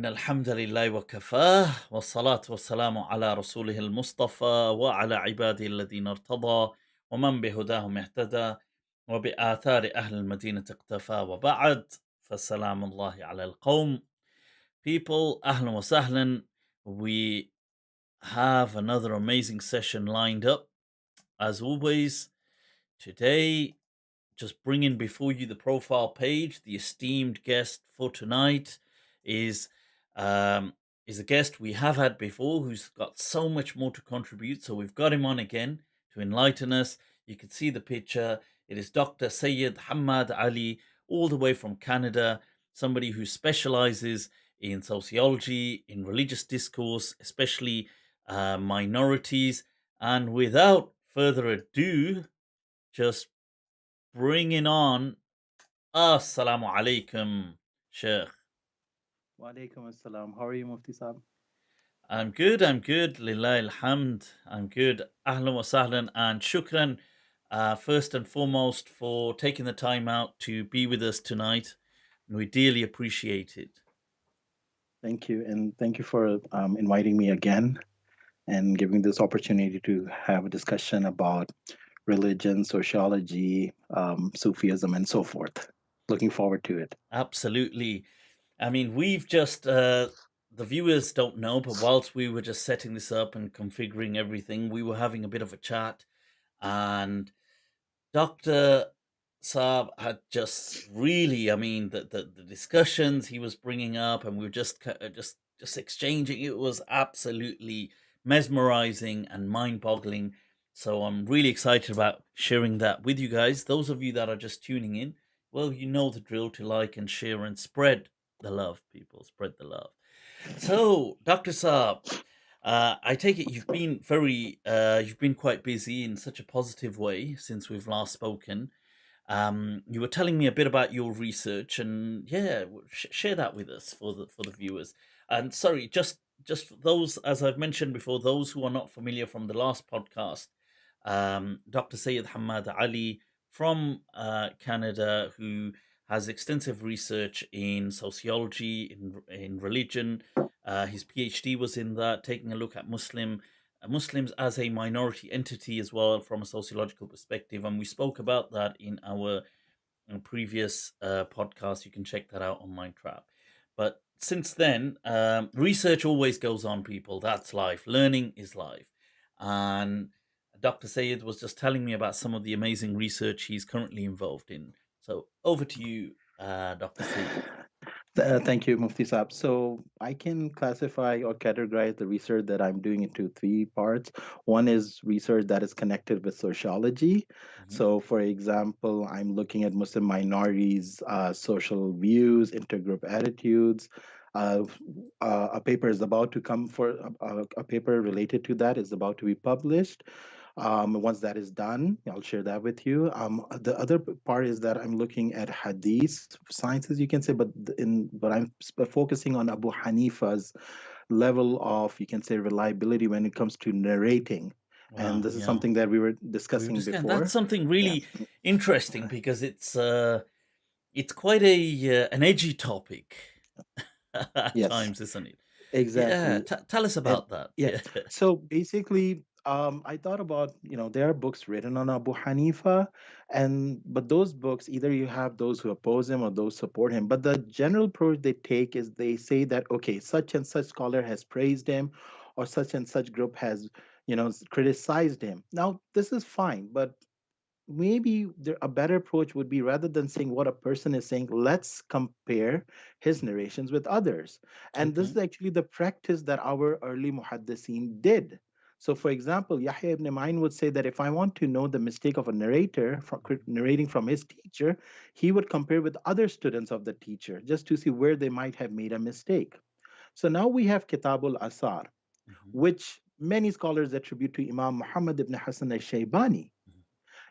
إن الحمد لله وكفاه والصلاة والسلام على رسوله المصطفى وعلى عباده الذين ارتضى ومن بهداهم اهتدى وبآثار أهل المدينة اقتفى وبعد فالسلام الله على القوم. People, أهلا وسهلا. We have another amazing session lined up as always. Today, just bringing before you the profile page. The esteemed guest for tonight is um, is a guest we have had before, who's got so much more to contribute. So we've got him on again to enlighten us. You can see the picture. It is Dr. Syed Hammad Ali, all the way from Canada. Somebody who specializes in sociology, in religious discourse, especially minorities. And without further ado, just bringing on Assalamu alaikum, Sheikh. Wa alaikum assalam. How are you, Mufti Saab? I'm good, Lillahi alhamd. I'm good. Ahlan wa sahlan and shukran, first and foremost, for taking the time out to be with us tonight. And we dearly appreciate it. Thank you. And thank you for inviting me again and giving this opportunity to have a discussion about religion, sociology, Sufism, and so forth. Looking forward to it. Absolutely. I mean, we've just, the viewers don't know, but whilst we were just setting this up and configuring everything, we were having a bit of a chat. And Dr. Saab had just really, I mean, the discussions he was bringing up, and we were just exchanging. It was absolutely mesmerizing and mind-boggling. So I'm really excited about sharing that with you guys. Those of you that are just tuning in, well, you know the drill to like and share and spread the love, people. Spread the love. So, Dr. Saab, I take it you've been quite busy in such a positive way since we've last spoken. You were telling me a bit about your research, and yeah, share that with us for the viewers. And sorry, just for those, as I've mentioned before, those who are not familiar from the last podcast, Dr. Syed Hammad Ali from Canada, who has extensive research in sociology, in religion. His PhD was in that, taking a look at Muslims as a minority entity as well from a sociological perspective, and we spoke about that in our previous podcast. You can check that out on MindTrap. But since then, research always goes on, people. That's life. Learning is life. And Dr. Sayed was just telling me about some of the amazing research he's currently involved in. So over to you, Dr. Sayed. Thank you, Mufti Saab. So I can classify or categorize the research that I'm doing into three parts. One is research that is connected with sociology. Mhm. So, for example, I'm looking at Muslim minorities' social views, intergroup attitudes. Uh, a paper is about to come for a paper related to that is about to be published. Once that is done, I'll share that with you. The other part is that I'm looking at hadith sciences, you can say, but I'm focusing on Abu Hanifa's level of, you can say, reliability when it comes to narrating. And Wow, this is yeah. something that we were We were discussing just that's before. something really Yes. interesting because it's quite a an edgy topic at Yes, times, isn't it? Yeah, exactly. tell us And about that. yeah, Yeah. so basically, I thought about, there are books written on Abu Hanifa, and but those books, either you have those who oppose him or those support him. But the general approach they take is they say that, okay, such and such scholar has praised him, or such and such group has, criticized him. Now, this is fine, but maybe a better approach would be, rather than saying what a person is saying, let's compare his narrations with others. And this Okay. is actually the practice that our early muhaddithin did. So, for example, Yahya ibn Ma'in would say that if I want to know the mistake of a narrator narrating from his teacher, he would compare with other students of the teacher just to see where they might have made a mistake. So now we have Kitabul Asar, Mhm, which many scholars attribute to Imam Muhammad ibn Hassan al-Shaybani. mhm,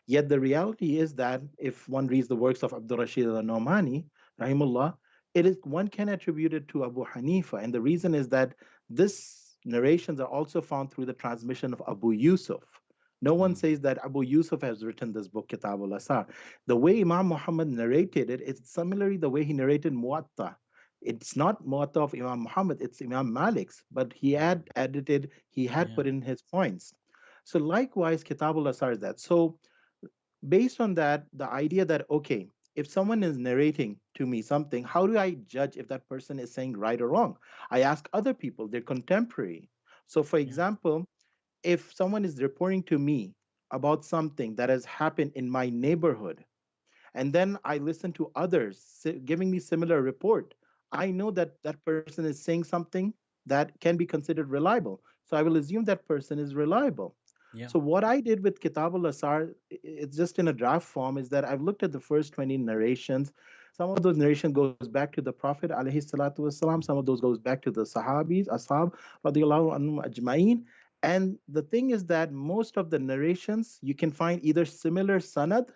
Yet the reality is that if one reads the works of Abdul Rashid al-Nomani, rahimullah, it is one can attribute it to Abu Hanifa. And the reason is that this narrations are also found through the transmission of Abu Yusuf. No one mm, says that Abu Yusuf has written this book, Kitab al-Asar. The way Imam Muhammad narrated it is similarly the way he narrated Muwatta. It's not Muwatta of Imam Muhammad, it's Imam Malik's, but he had edited, he had Yeah. put in his points. So likewise, Kitabul Asar is that. So based on that, the idea that, okay, if someone is narrating to me something, how do I judge if that person is saying right or wrong? I ask other people, their contemporary. So for Yeah. example, if someone is reporting to me about something that has happened in my neighborhood, and then I listen to others giving me similar report, I know that that person is saying something that can be considered reliable. So I will assume that person is reliable. Yeah. So what I did with Kitab al-Asar, it's just in a draft form, is that I've looked at the first 20 narrations. Some of those narrations goes back to the Prophet alayhi salatu wasalam. Some of those goes back to the Sahabis, Ashab, radiallahu anhum ajma'in. And the thing is that most of the narrations, you can find either similar sanad,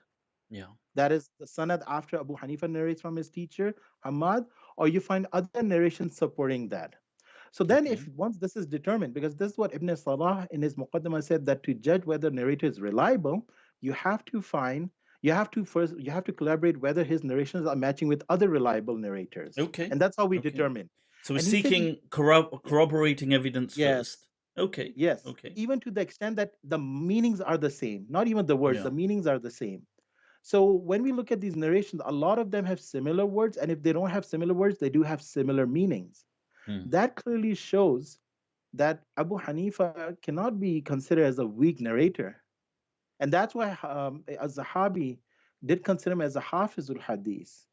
Yeah. that is the sanad after Abu Hanifa narrates from his teacher, Hamad, or you find other narrations supporting that. So then, if Okay. once this is determined, because this is what Ibn Salah in his Muqaddimah said, that to judge whether narrator is reliable, you have to find, you have to collaborate whether his narrations are matching with other reliable narrators. Okay. And that's how we Okay. determine. So we're And he said, seeking corroborating evidence yes, first. Okay. yes, Okay. even to the extent that the meanings are the same, not even the words, Yeah. the meanings are the same. So when we look at these narrations, a lot of them have similar words, and if they don't have similar words, they do have similar meanings. Hmm. That clearly shows that Abu Hanifa cannot be considered as a weak narrator. And that's why Az-Zahabi did consider him as a Hafizul Hadith.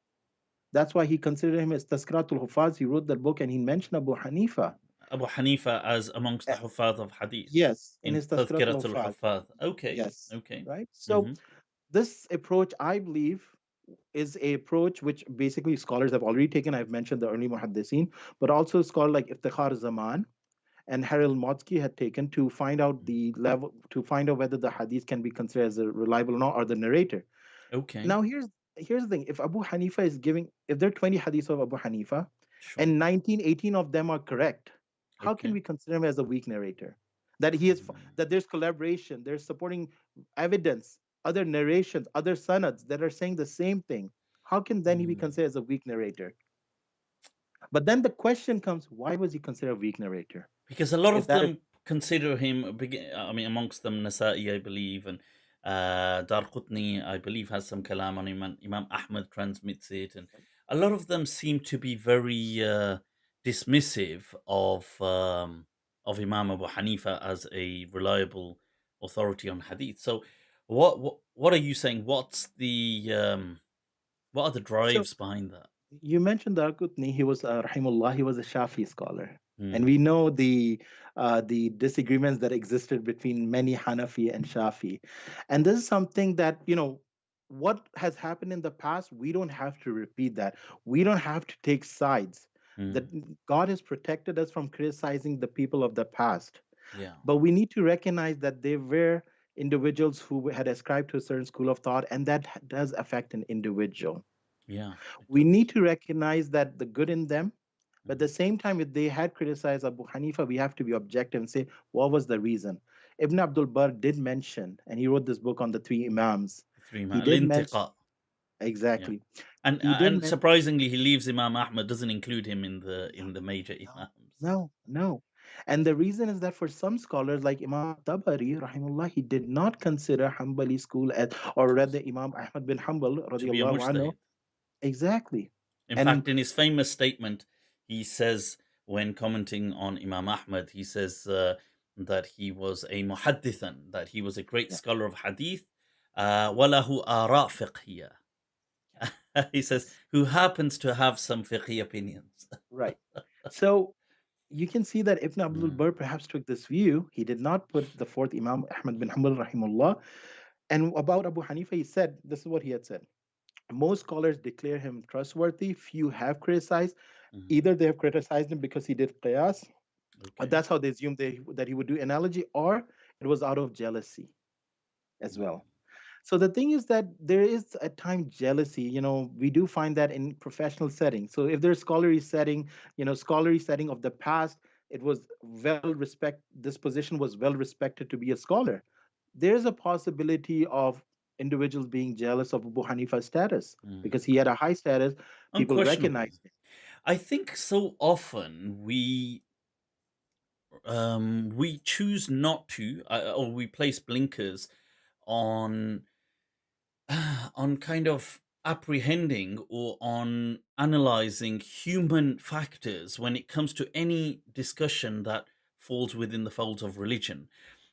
That's why he considered him as Tazkiratul Hufaz. He wrote that book and he mentioned Abu Hanifa. Abu Hanifa as amongst Uh, the Huffaz of Hadith yes, in in his Tazkiratul Tazkiratul Hufaz. Huffaz. Okay. Yes, Okay. right? So Mm-hmm. this approach, I believe, is a approach which basically scholars have already taken. I've mentioned the early Muhaddisin, but also scholars like Iftikhar Zaman and Harold Motsky had taken to find out the level, to find out whether the hadith can be considered as a reliable or not, or the narrator. Okay. Now here's the thing: if Abu Hanifa is giving, if there are 20 hadiths of Abu Hanifa, Sure. and 1918 of them are correct, how can Okay. we consider him as a weak narrator? That he is Mm. that there's collaboration, there's supporting evidence, other narrations, other sanads that are saying the same thing. How can then he be Mm. considered as a weak narrator? But then the question comes: why was he considered a weak narrator? Because a lot If of that is them consider him, I mean, amongst them, Nasa'i, I believe, and Dar Qutni, I believe, has some kalam on him, and Imam Ahmad transmits it. And a lot of them seem to be very dismissive of Imam Abu Hanifa as a reliable authority on hadith. So, what are you saying? What are the so, drives behind that? you mentioned Darqutni. He was rahimullah. He was a Shafi scholar, and Hmm. we know the disagreements that existed between many Hanafi and Shafi. And this is something that, what has happened in the past. We don't have to repeat that. We don't have to take sides. That Hmm. God has protected us from criticizing the people of the past, Yeah, but we need to recognize that they were individuals who had ascribed to a certain school of thought, and that does affect an individual. yeah, it We does. need to recognize that the good in them, but at the Hmm. same time, if they had criticized Abu Hanifa, we have to be objective and say, what was the reason? Ibn Abdul Barr did mention, and he wrote this book on the three Imams. The three He man, did mention, al Yeah, exactly. and He did and mention, surprisingly, he leaves Imam Ahmad, doesn't include him in the major no, imams. no, no. And the reason is that for some scholars, like Imam Tabari, rahimullah, he did not consider Hanbali school as, or rather Imam Ahmad bin Hanbal, To be a radiallahu anhu, mujtahid. exactly. In And fact, in his famous statement, he says when commenting on Imam Ahmad, he says that he was a muhaddithan, that he was a great yeah, scholar of hadith. وله آراء فقهية. He says, yes, who happens to have some fiqhi opinions. right. So you can see that Ibn Abdul Mm, Barr perhaps took this view. He did not put the fourth Imam Ahmad bin Hanbal rahimullah. And about Abu Hanifa, he said, this is what he had said. Most scholars declare him trustworthy. Few have criticized. mhm. Either they have criticized him because he did qiyas, or Okay. that's how they assumed that he would do analogy, or it was out of jealousy as Mm, well. So the thing is that there is at time jealousy. We do find that in professional settings. So if there's scholarly setting of the past, it was well respect. This position was well respected to be a scholar. There's a possibility of individuals being jealous of Abu Hanifa's status mm. because he had a high status. People Unquestionably. recognized him. I think so often we choose not to, or we place blinkers on on kind of apprehending or on analyzing human factors when it comes to any discussion that falls within the folds of religion.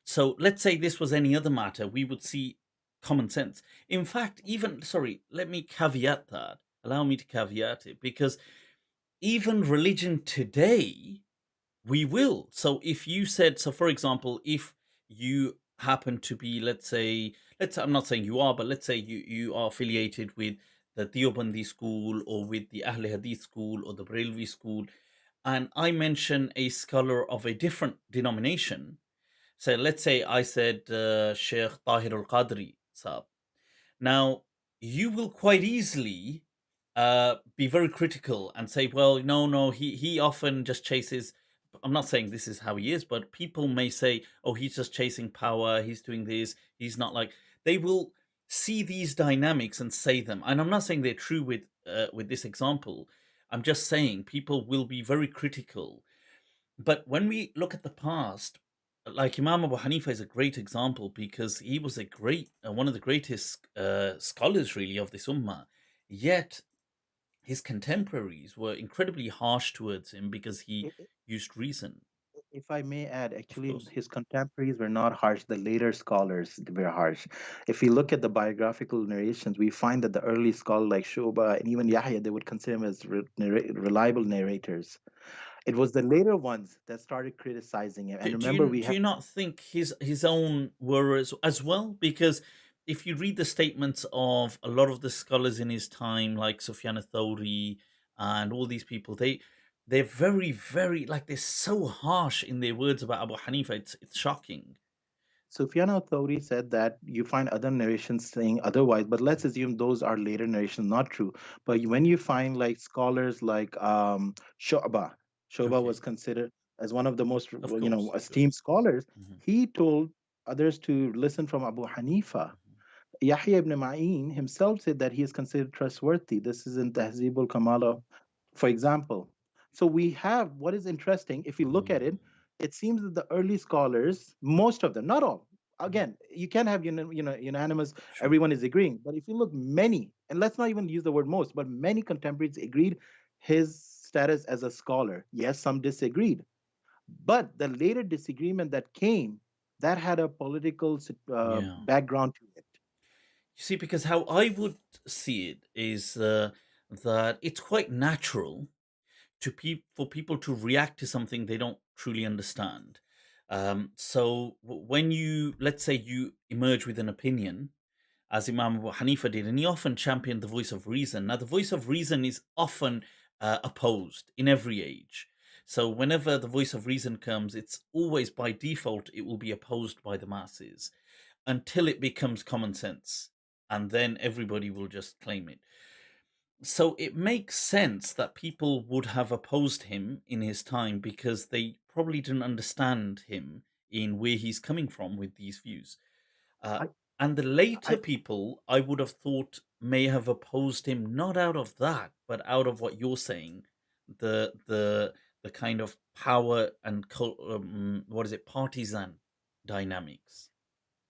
So let's say this was any other matter, we would see common sense. In fact, even, sorry, let me caveat that. Allow me to caveat it, because even religion today, we will. So if you said, so for example, if you happen to be, I'm not saying you are, but let's say you are affiliated with the Deobandi school or with the Ahl Hadith school or the Brelvi school, and I mention a scholar of a different denomination. So let's say I said Sheikh Tahir al Qadri Saab. Now, you will quite easily be very critical and say, well, no, no, he often just chases. I'm not saying this is how he is, but people may say, oh, he's just chasing power. He's doing this. He's not like. They will see these dynamics and say them. And I'm not saying they're true with this example. I'm just saying people will be very critical, but when we look at the past, like Imam Abu Hanifa is a great example because he was a great, one of the greatest scholars really of this ummah. Yet his contemporaries were incredibly harsh towards him because he I- used reason. If I may add, Of actually, course. his contemporaries were not harsh. The later scholars were harsh. If we look at the biographical narrations, we find that the early scholars like Shoba and even Yahya, they would consider him as reliable narrators. It was the later ones that started criticizing him. And remember, we Do have you not think his own were as well? Because if you read the statements of a lot of the scholars in his time, like Sufyan Thawri and all these people, they're very, very, like, they're so harsh in their words about Abu Hanifa. It's shocking. Sufyan al-Thawri said that you find other narrations saying otherwise, but let's assume those are later narrations, not true. But when you find like scholars like Shu'bah was Okay, considered as one of the most of course, of course. esteemed scholars. Hmm. He told others to listen from Abu Hanifa. Hmm. Yahya ibn Ma'in himself said that he is considered trustworthy. This is in Tahzib al-Kamala, for example. So we have what is interesting, if you look at Mm. it, it seems that the early scholars, most of them, not all, Mhm. again, you can't have unanimous, Sure. everyone is agreeing. But if you look, many, and let's not even use the word most, but many contemporaries agreed his status as a scholar. Yes, some disagreed. But the later disagreement that came, that had a political Yeah. background to it. You see, because how I would see it is that it's quite natural for people to react to something they don't truly understand. So when you, let's say, you emerge with an opinion, as Imam Abu Hanifa did, and he often championed the voice of reason. Now, the voice of reason is often opposed in every age. So whenever the voice of reason comes, it's always by default it will be opposed by the masses until it becomes common sense, and then everybody will just claim it. So it makes sense that people would have opposed him in his time because they probably didn't understand him in where he's coming from with these views. Uh, I, and the later I, people, I would have thought, may have opposed him not out of that, but out of what you're saying, the kind of power and what is it, partisan dynamics.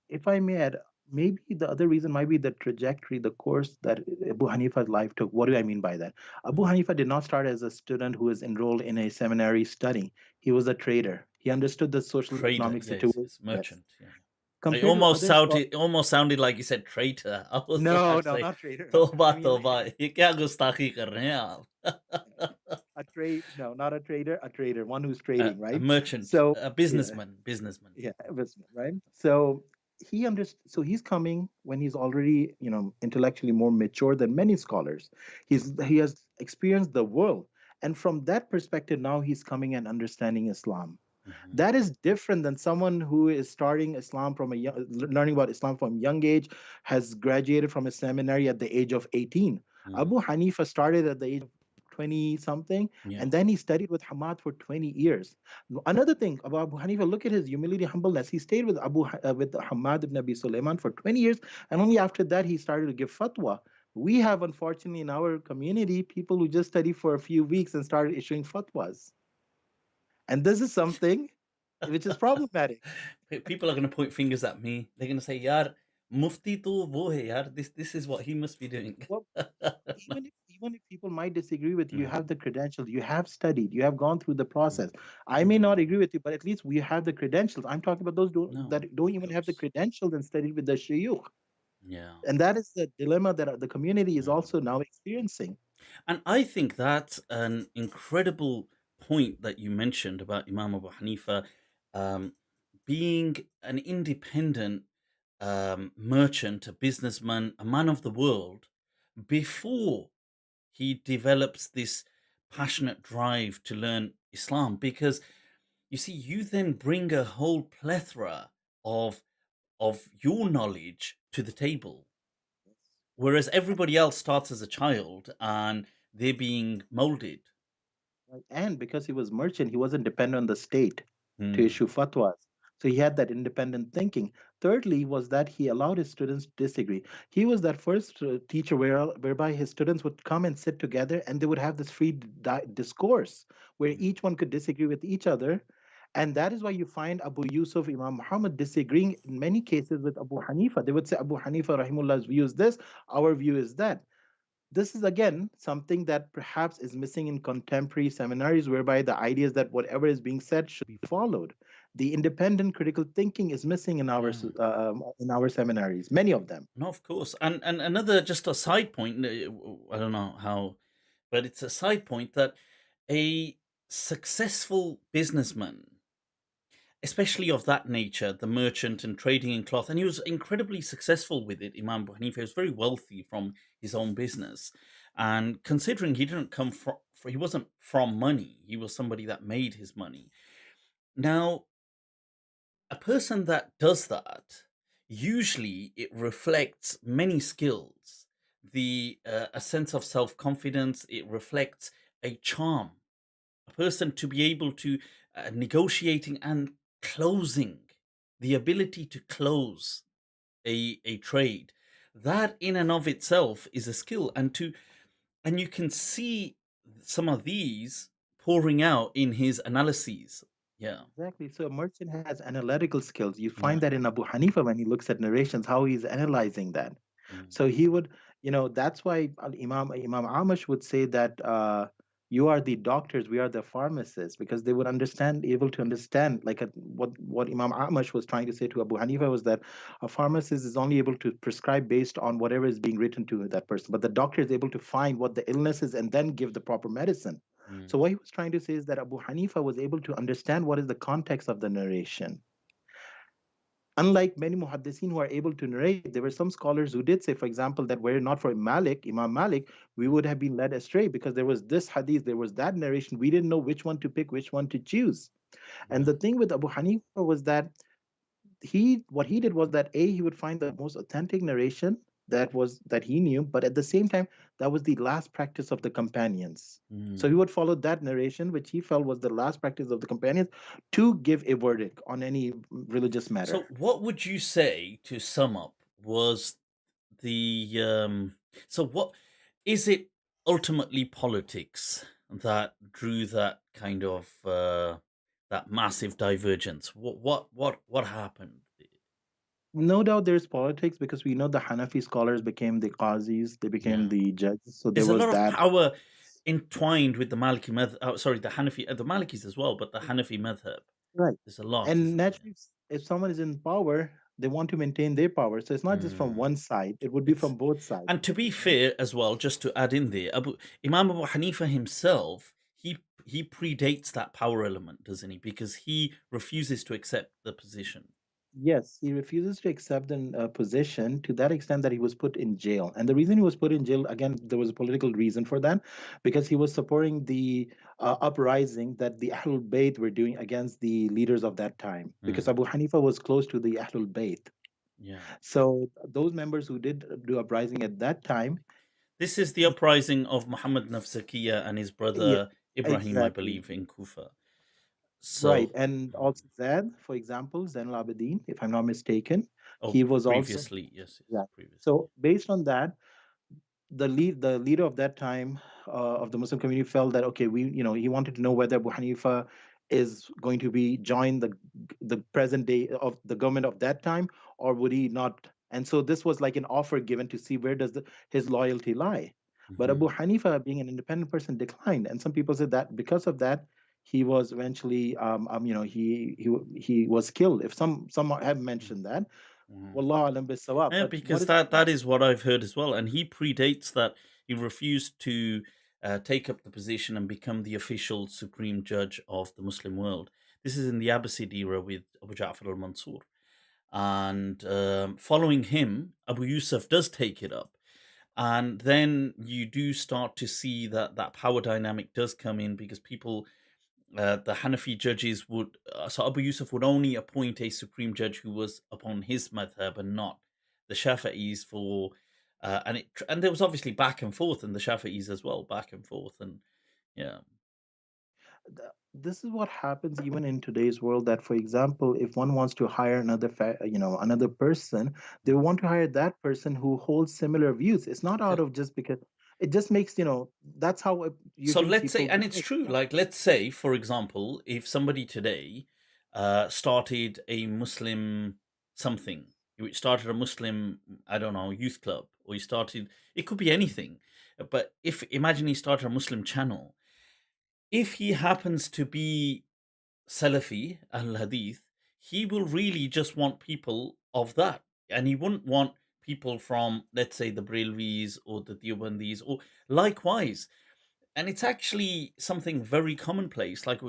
if I may add, maybe the other reason might be the trajectory, the course that Abu Hanifa's life took. What do I mean by that? Abu Mhm. Hanifa did not start as a student who was enrolled in a seminary study. He was a trader. He understood the social Trader, economic yes, situation. yes, Yes. merchant, yeah. I Compared to almost other sounded it almost sounded like you said traitor. I was no, about to no, say, not trader. No. तौबा I mean, तौबा ये क्या गुस्ताखी कर रहे हैं आप? a trade. No, not a trader, one who's a, trading, a right? merchant, So, a yeah. businessman. Yeah, investment, right? So he understood. So he's coming when he's already, intellectually more mature than many scholars. He has experienced the world, and from that perspective, now he's coming and understanding Islam. Hmm. That is different than someone who is starting Islam from learning about Islam from young age, has graduated from a seminary at the age of 18. Mm. Abu Hanifa started at the age of 20 something, Yeah. and then he studied with Hamad for 20 years. Another thing about Abu Hanifa, look at his humility, humbleness. He stayed with with Hamad ibn Abi Sulaiman for 20 years, and only after that he started to give fatwa. We have, unfortunately, in our community, people who just study for a few weeks and started issuing fatwas. And this is something which is problematic. People are going to point fingers at me. They're going to say, "Yaar, Mufti to wo hai, yaar. This is what he must be doing." Well, even if people might disagree with you, you Mm, have the credentials, you have studied, you have gone through the mm. process. I may Yeah. not agree with you, but at least we have the credentials. I'm talking about those No, that don't of even have the course. credentials and studied with the shuyukh. Yeah. And that is the dilemma that the community is Mm. also now experiencing. And I think that's an incredible point that you mentioned about Imam Abu Hanifa um, being an independent merchant, a businessman, a man of the world, before he develops this passionate drive to learn Islam. Because you see, you then bring a whole plethora of your knowledge to the table, whereas everybody else starts as a child and they're being molded. Right. And because he was merchant, he wasn't dependent on the state to Mm, issue fatwas. So he had that independent thinking. Thirdly, was that he allowed his students to disagree. He was that first teacher whereby his students would come and sit together and they would have this free discourse where mm, each one could disagree with each other. And that is why you find Abu Yusuf, Imam Muhammad disagreeing in many cases with Abu Hanifa. They would say Abu Hanifa, Rahimullah's view is this, our view is that. This is again something that perhaps is missing in contemporary seminaries, whereby the idea is that whatever is being said should be followed. The independent critical thinking is missing yeah. in our seminaries, many of them. No, of course. And another, just a side point. I don't know how, but it's a side point that a successful businessman, especially of that nature, the merchant and trading in cloth, and he was incredibly successful with it. Imam Abu Hanifa was very wealthy from his own business, and considering he didn't come from, he wasn't from money. He was somebody that made his money. Now, a person that does that, usually it reflects many skills, the a sense of self-confidence. It reflects a charm, a person to be able to negotiating and closing, the ability to close a trade. That in and of itself is a skill, and you can see some of these pouring out in his analyses. Yeah. Exactly. So a merchant has analytical skills. You Yeah. find that in Abu Hanifa when he looks at narrations, how he's analyzing that. Mm, So he would, that's why Imam Amash would say that you are the doctors, we are the pharmacists, because they would able to understand, like what Imam Amash was trying to say to Abu Hanifa was that a pharmacist is only able to prescribe based on whatever is being written to that person, but the doctor is able to find what the illness is and then give the proper medicine. So mm. what he was trying to say is that Abu Hanifa was able to understand what is the context of the narration. Unlike many muhaddisin who are able to narrate, there were some scholars who did say, for example, that were it not for Imam Malik, we would have been led astray because there was this hadith, there was that narration. We didn't know which one to pick, which one to choose. And Yeah. the thing with Abu Hanifa was that what he did was that he would find the most authentic narration that he knew, but at the same time that was the last practice of the companions. So he Mm. would follow that narration which he felt was the last practice of the companions to give a verdict on any religious So, matter. what would you say to sum up was the so what is it ultimately politics that drew that kind of that massive divergence? What happened? No doubt there's politics because we know the Hanafi scholars became the qazis, they became Yeah. the judges, so there There's a was lot of that. power entwined with the Maliki madhab. Oh, sorry, the Hanafi, the Malikis as well, but the Hanafi madhab. Right. There's a lot, And isn't there? naturally, if someone is in power, they want to maintain their power. So it's not just from Mm. one side, it would be It's from both sides. And to be fair as well, just to add in there, Imam Abu Hanifa himself, he predates that power element, doesn't he? Because he refuses to accept the position. Yes, he refuses to accept a position to that extent that he was put in jail. And the reason he was put in jail, again, there was a political reason for that, because he was supporting the uprising that the Ahlul Bayt were doing against the leaders of that time. Because Mm, Abu Hanifa was close to the Ahlul Bayt. yeah. So those members who did do uprising at that time, This is the uprising of Muhammad Nafsakiya and his yeah, brother Ibrahim, I exactly. believe, in Kufa. Right. So, And also Zad, for example, Zainul Abidin, if I'm not mistaken, oh, he was also, previously, yes, yes, yeah. previously. So based on that, the leader of that time of the Muslim community felt that okay, he wanted to know whether Abu Hanifa is going to be join the present day of the government of that time, or would he not? And so this was like an offer given to see where does his loyalty lie. But Abu Hmm. Hanifa, being an independent person, declined, and some people said that because of that, he was eventually, he was killed. If some have mentioned that, Hmm. wallahu alam bisawab. Yeah, But what because is that is what I've heard as well. And he predates that. He refused to take up the position and become the official supreme judge of the Muslim world. This is in the Abbasid era with Abu Ja'far al-Mansur. And following him, Abu Yusuf does take it up. And then you do start to see that that power dynamic does come in because people, the Hanafi judges would, so Abu Yusuf would only appoint a supreme judge who was upon his madhab and not the Shafi'is for, and there was obviously back and forth in the Shafi'is as well, back and forth, and yeah. this is what happens even in today's world, that for example, if one wants to hire another person, they Mm. want to hire that person who holds similar views. It's not out of just because it just makes, that's how So usually let's say, people and it's behave. true, like let's say, for example, if somebody today started a Muslim something, you started a Muslim, I don't know, youth club, or he started, it could be anything. But if, imagine he started a Muslim channel, if he happens to be Salafi, Al Hadith, he will really just want people of that. And he wouldn't want people from, let's say, the Brelvis or the Deobandis, or likewise. And it's actually something very commonplace. Like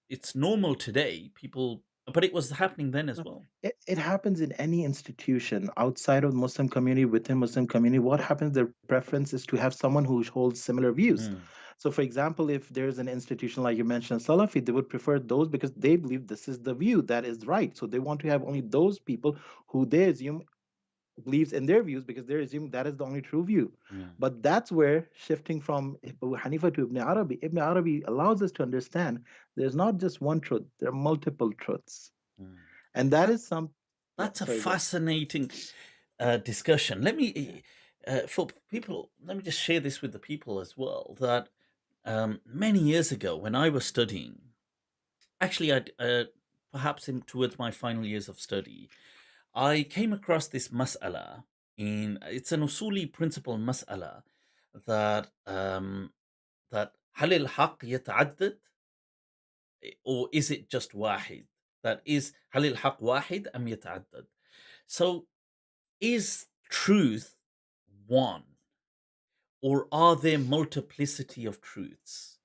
it's normal today. People, but it was happening then as No, well. it happens in any institution outside of Muslim community, within Muslim community. What happens, their preference is to have someone who holds similar views. Mm, So for example, if there's an institution like you mentioned, Salafi, they would prefer those because they believe this is the view that is right. So they want to have only those people who they assume believes in their views because they assume that is the only true view. mm, But that's where shifting from Abu Hanifa to Ibn Arabi allows us to understand there's not just one truth, there are multiple truths. mm. And that That is some, yeah, that's a sorry, go ahead. fascinating discussion. Let me, for people, let me just share this with the people as well. That many years ago, when I was studying, actually, I perhaps towards my final years of study, I came across this mas'ala in, it's an usuli principle mas'ala that that هل الحق يتعدد or is it just واحد? That is هل الحق واحد أم يتعدد? So is truth one, or are there multiplicity of truths?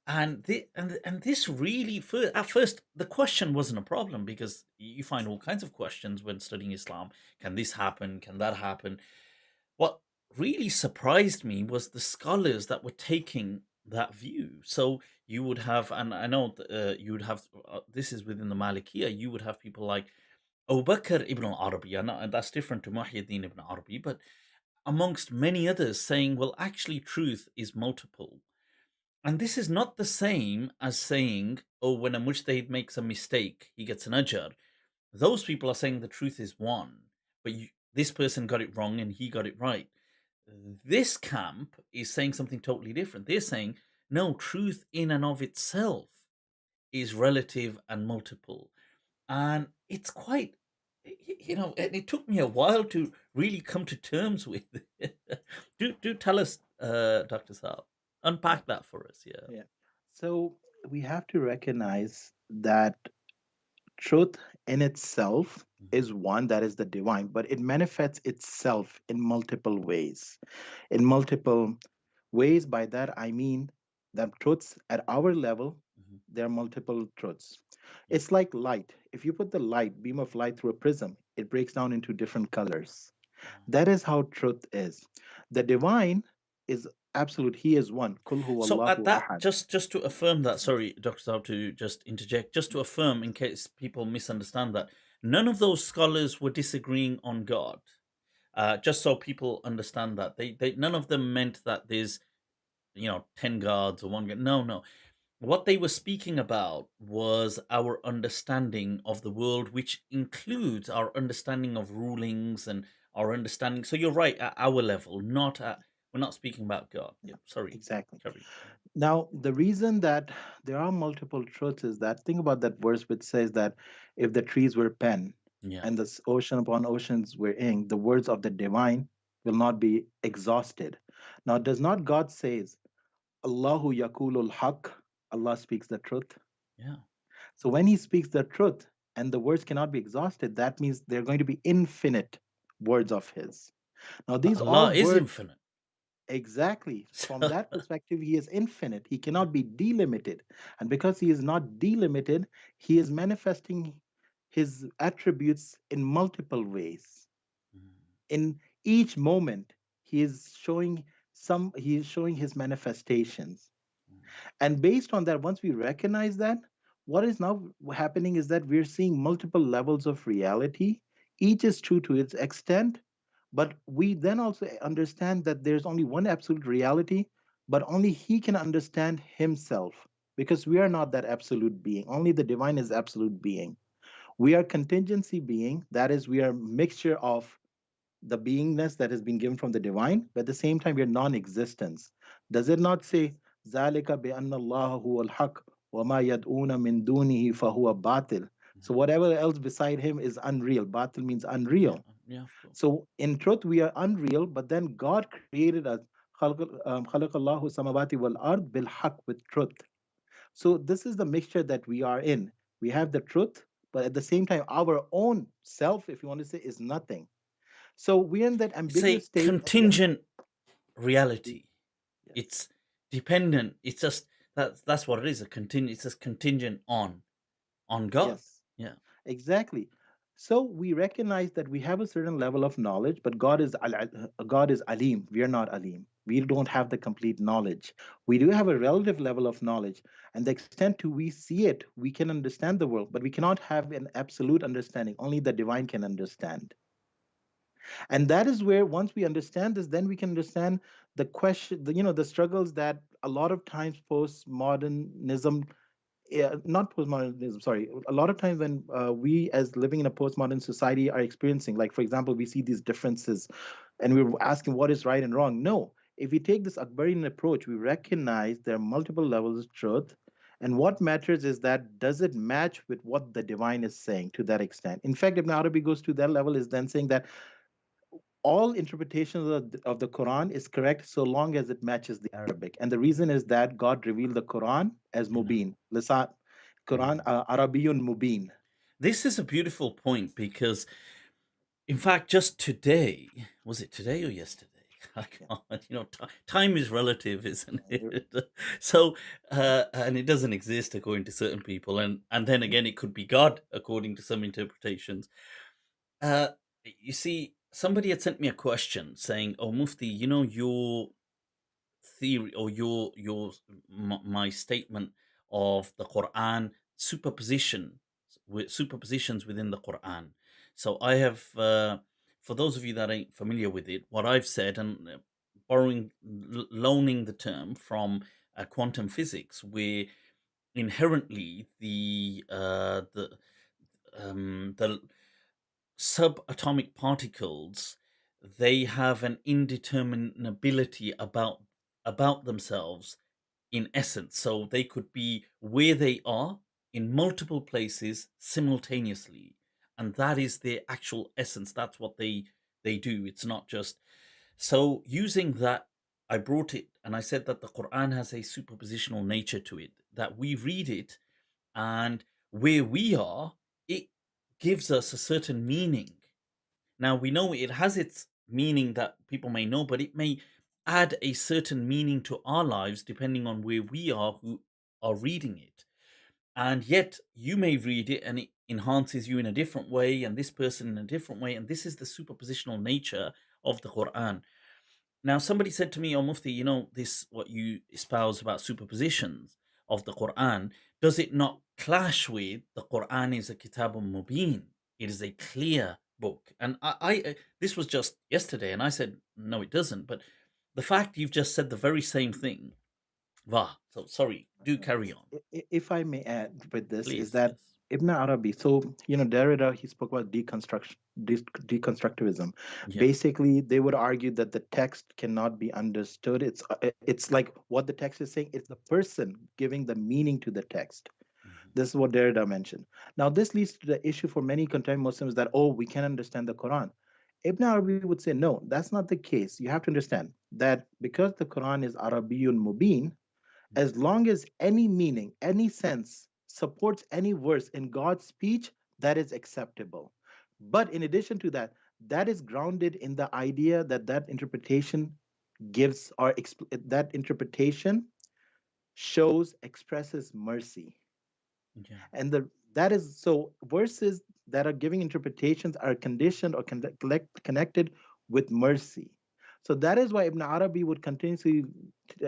And this really, at first the question wasn't a problem because you find all kinds of questions when studying Islam. Can this happen? Can that happen? What really surprised me was the scholars that were taking that view. So you would have, and I know you would have, this is within the Malikiya, you would have people like Abu Bakr ibn al-Arabi, and that's different to Muhyiddin ibn Arabi, but amongst many others saying, well, actually truth is multiple. And this is not the same as saying, oh, when a mujtahid makes a mistake, he gets an ajr. Those people are saying the truth is one, but this person got it wrong and he got it right. This camp is saying something totally different. They're saying, no, truth in and of itself is relative and multiple. And it's quite, and it took me a while to really come to terms with it. Do tell us, Dr. Saab. Unpack that for us, yeah. Yeah. So we have to recognize that truth in itself Mhm, is one, that is the divine, but it manifests itself in multiple ways. In multiple ways, by that I mean that truths at our level, mhm, there are multiple truths. yeah, It's like light. If you put the beam of light through a prism, it breaks down into different colors. yeah. That is how truth is. The divine is absolute. He is one. Kul So at huwallahu that, ahad. just to affirm that, sorry, Dr. Saab, to just interject, just to affirm in case people misunderstand that, none of those scholars were disagreeing on God. Just so people understand that they none of them meant that there's 10 gods or one god. No, no. What they were speaking about was our understanding of the world, which includes our understanding of rulings and our understanding. So you're right, at our level, not at, we're not speaking about God. Yeah, Yep, sorry, exactly. carry on. Now, the reason that there are multiple truths is that think about that verse which says that if the trees were pen Yeah, and the ocean upon oceans were ink, the words of the divine will not be exhausted. Now, does not God says, Allahu yakulul haq, Allah speaks the truth? yeah. So when he speaks the truth and the words cannot be exhausted, that means they're going to be infinite words of his. Now, But these all Allah is words. infinite. Exactly. From So, that perspective, he is infinite. He cannot be delimited. And because he is not delimited, he is manifesting his attributes in multiple ways. mm, In each moment, he is showing his manifestations. mm, And based on that, once we recognize that, what is now happening is that we're seeing multiple levels of reality. Each is true to its extent, but we then also understand that there's only one absolute reality, but only he can understand himself because we are not that absolute being. Only the divine is absolute being. We are contingency being, that is, we are mixture of the beingness that has been given from the divine, but at the same time, we are non existence. Does it not say, ذَلِكَ بِأَنَّ اللَّهَ هُوَ الْحَقُّ وَمَا يَدْعُونَ مِن دُونِهِ فَهُوَ باطل? So, mm. whatever else beside him is unreal. Batil means Yeah, unreal. yeah, of course. So, in truth, we are unreal, but then God created us. خَلَقَ اللَّهُ السَّمَاوَاتِ وَالْأَرْضِ بِالْحَقِّ with truth. So, this is the mixture that we are in. We have the truth, but at the same time, our own self, if you want to say, is nothing. So we're in that It's ambiguous a state. Yeah. contingent reality. Yes. It's dependent. It's just that's what it is. A contingent. It's just contingent on God. Yes. Yeah. Exactly. So we recognize that we have a certain level of knowledge, but God is alim. We are not alim. We don't have the complete knowledge. We do have a relative level of knowledge, and the extent to we see it, we can understand the world, but we cannot have an absolute understanding. Only the divine can understand. And that is where once we understand this, then we can understand the question, the struggles that a lot of times postmodernism, not postmodernism, sorry, a lot of times when we as living in a postmodern society are experiencing, like for example, we see these differences and we're asking what is right and wrong. No, if we take this Akbarian approach, we recognize there are multiple levels of truth. And what matters is that does it match with what the divine is saying to that extent? In fact, Ibn Arabi goes to that level, is then saying that all interpretations of the Quran is correct so long as it matches the Arabic. And the reason is that God revealed the Quran as You know. Mubin. Lisan Quran Mm. Arabiyun Mubin. This is a beautiful point because, in fact, just today, was it today or yesterday? I Yeah. can't, time is relative, isn't Yeah. it? So, and it doesn't exist according to certain people, and then again, it could be God according to some interpretations. Uh, you see, somebody had sent me a question saying, "Oh, Mufti, your theory or my statement of the Quran superposition with superpositions within the Quran." So I have, for those of you that ain't familiar with it, what I've said and loaning the term from quantum physics, where inherently the subatomic particles, they have an indeterminability about themselves in essence, so they could be where they are in multiple places simultaneously, and that is their actual essence. That's what they do. It's not just, so using that, I brought it and I said that the Quran has a superpositional nature to it, that we read it, and where we are, it gives us a certain meaning. Now we know it has its meaning that people may know, but it may add a certain meaning to our lives depending on where we are who are reading it. And yet you may read it and it enhances you in a different way, and this person in a different way. And this is the superpositional nature of the Quran. Now, somebody said to me, "Oh, Mufti, this what you espouse about superpositions of the Quran, does it not clash with the Quran is a kitabun mubin? It is a clear book." And this was just yesterday, and I said, "No, it doesn't." But the fact you've just said the very same thing, so sorry, do carry on, If I may add with this, is please. that Yes. Ibn Arabi. So, Derrida, he spoke about deconstructivism. Yeah. Basically, they would argue that the text cannot be understood. It's like what the text is saying. It's the person giving the meaning to the text. Hmm. This is what Derrida mentioned. Now, this leads to the issue for many contemporary Muslims that, oh, we can understand the Quran. Ibn Arabi would say, no, that's not the case. You have to understand that because the Quran is Arabiyyun Mubin, as long as any meaning, any sense supports any verse in God's speech, that is acceptable. But in addition to that, that is grounded in the idea that that interpretation gives or that interpretation shows, expresses mercy. Yeah. And that is so verses that are giving interpretations are conditioned or connected with mercy. So that is why Ibn Arabi would continuously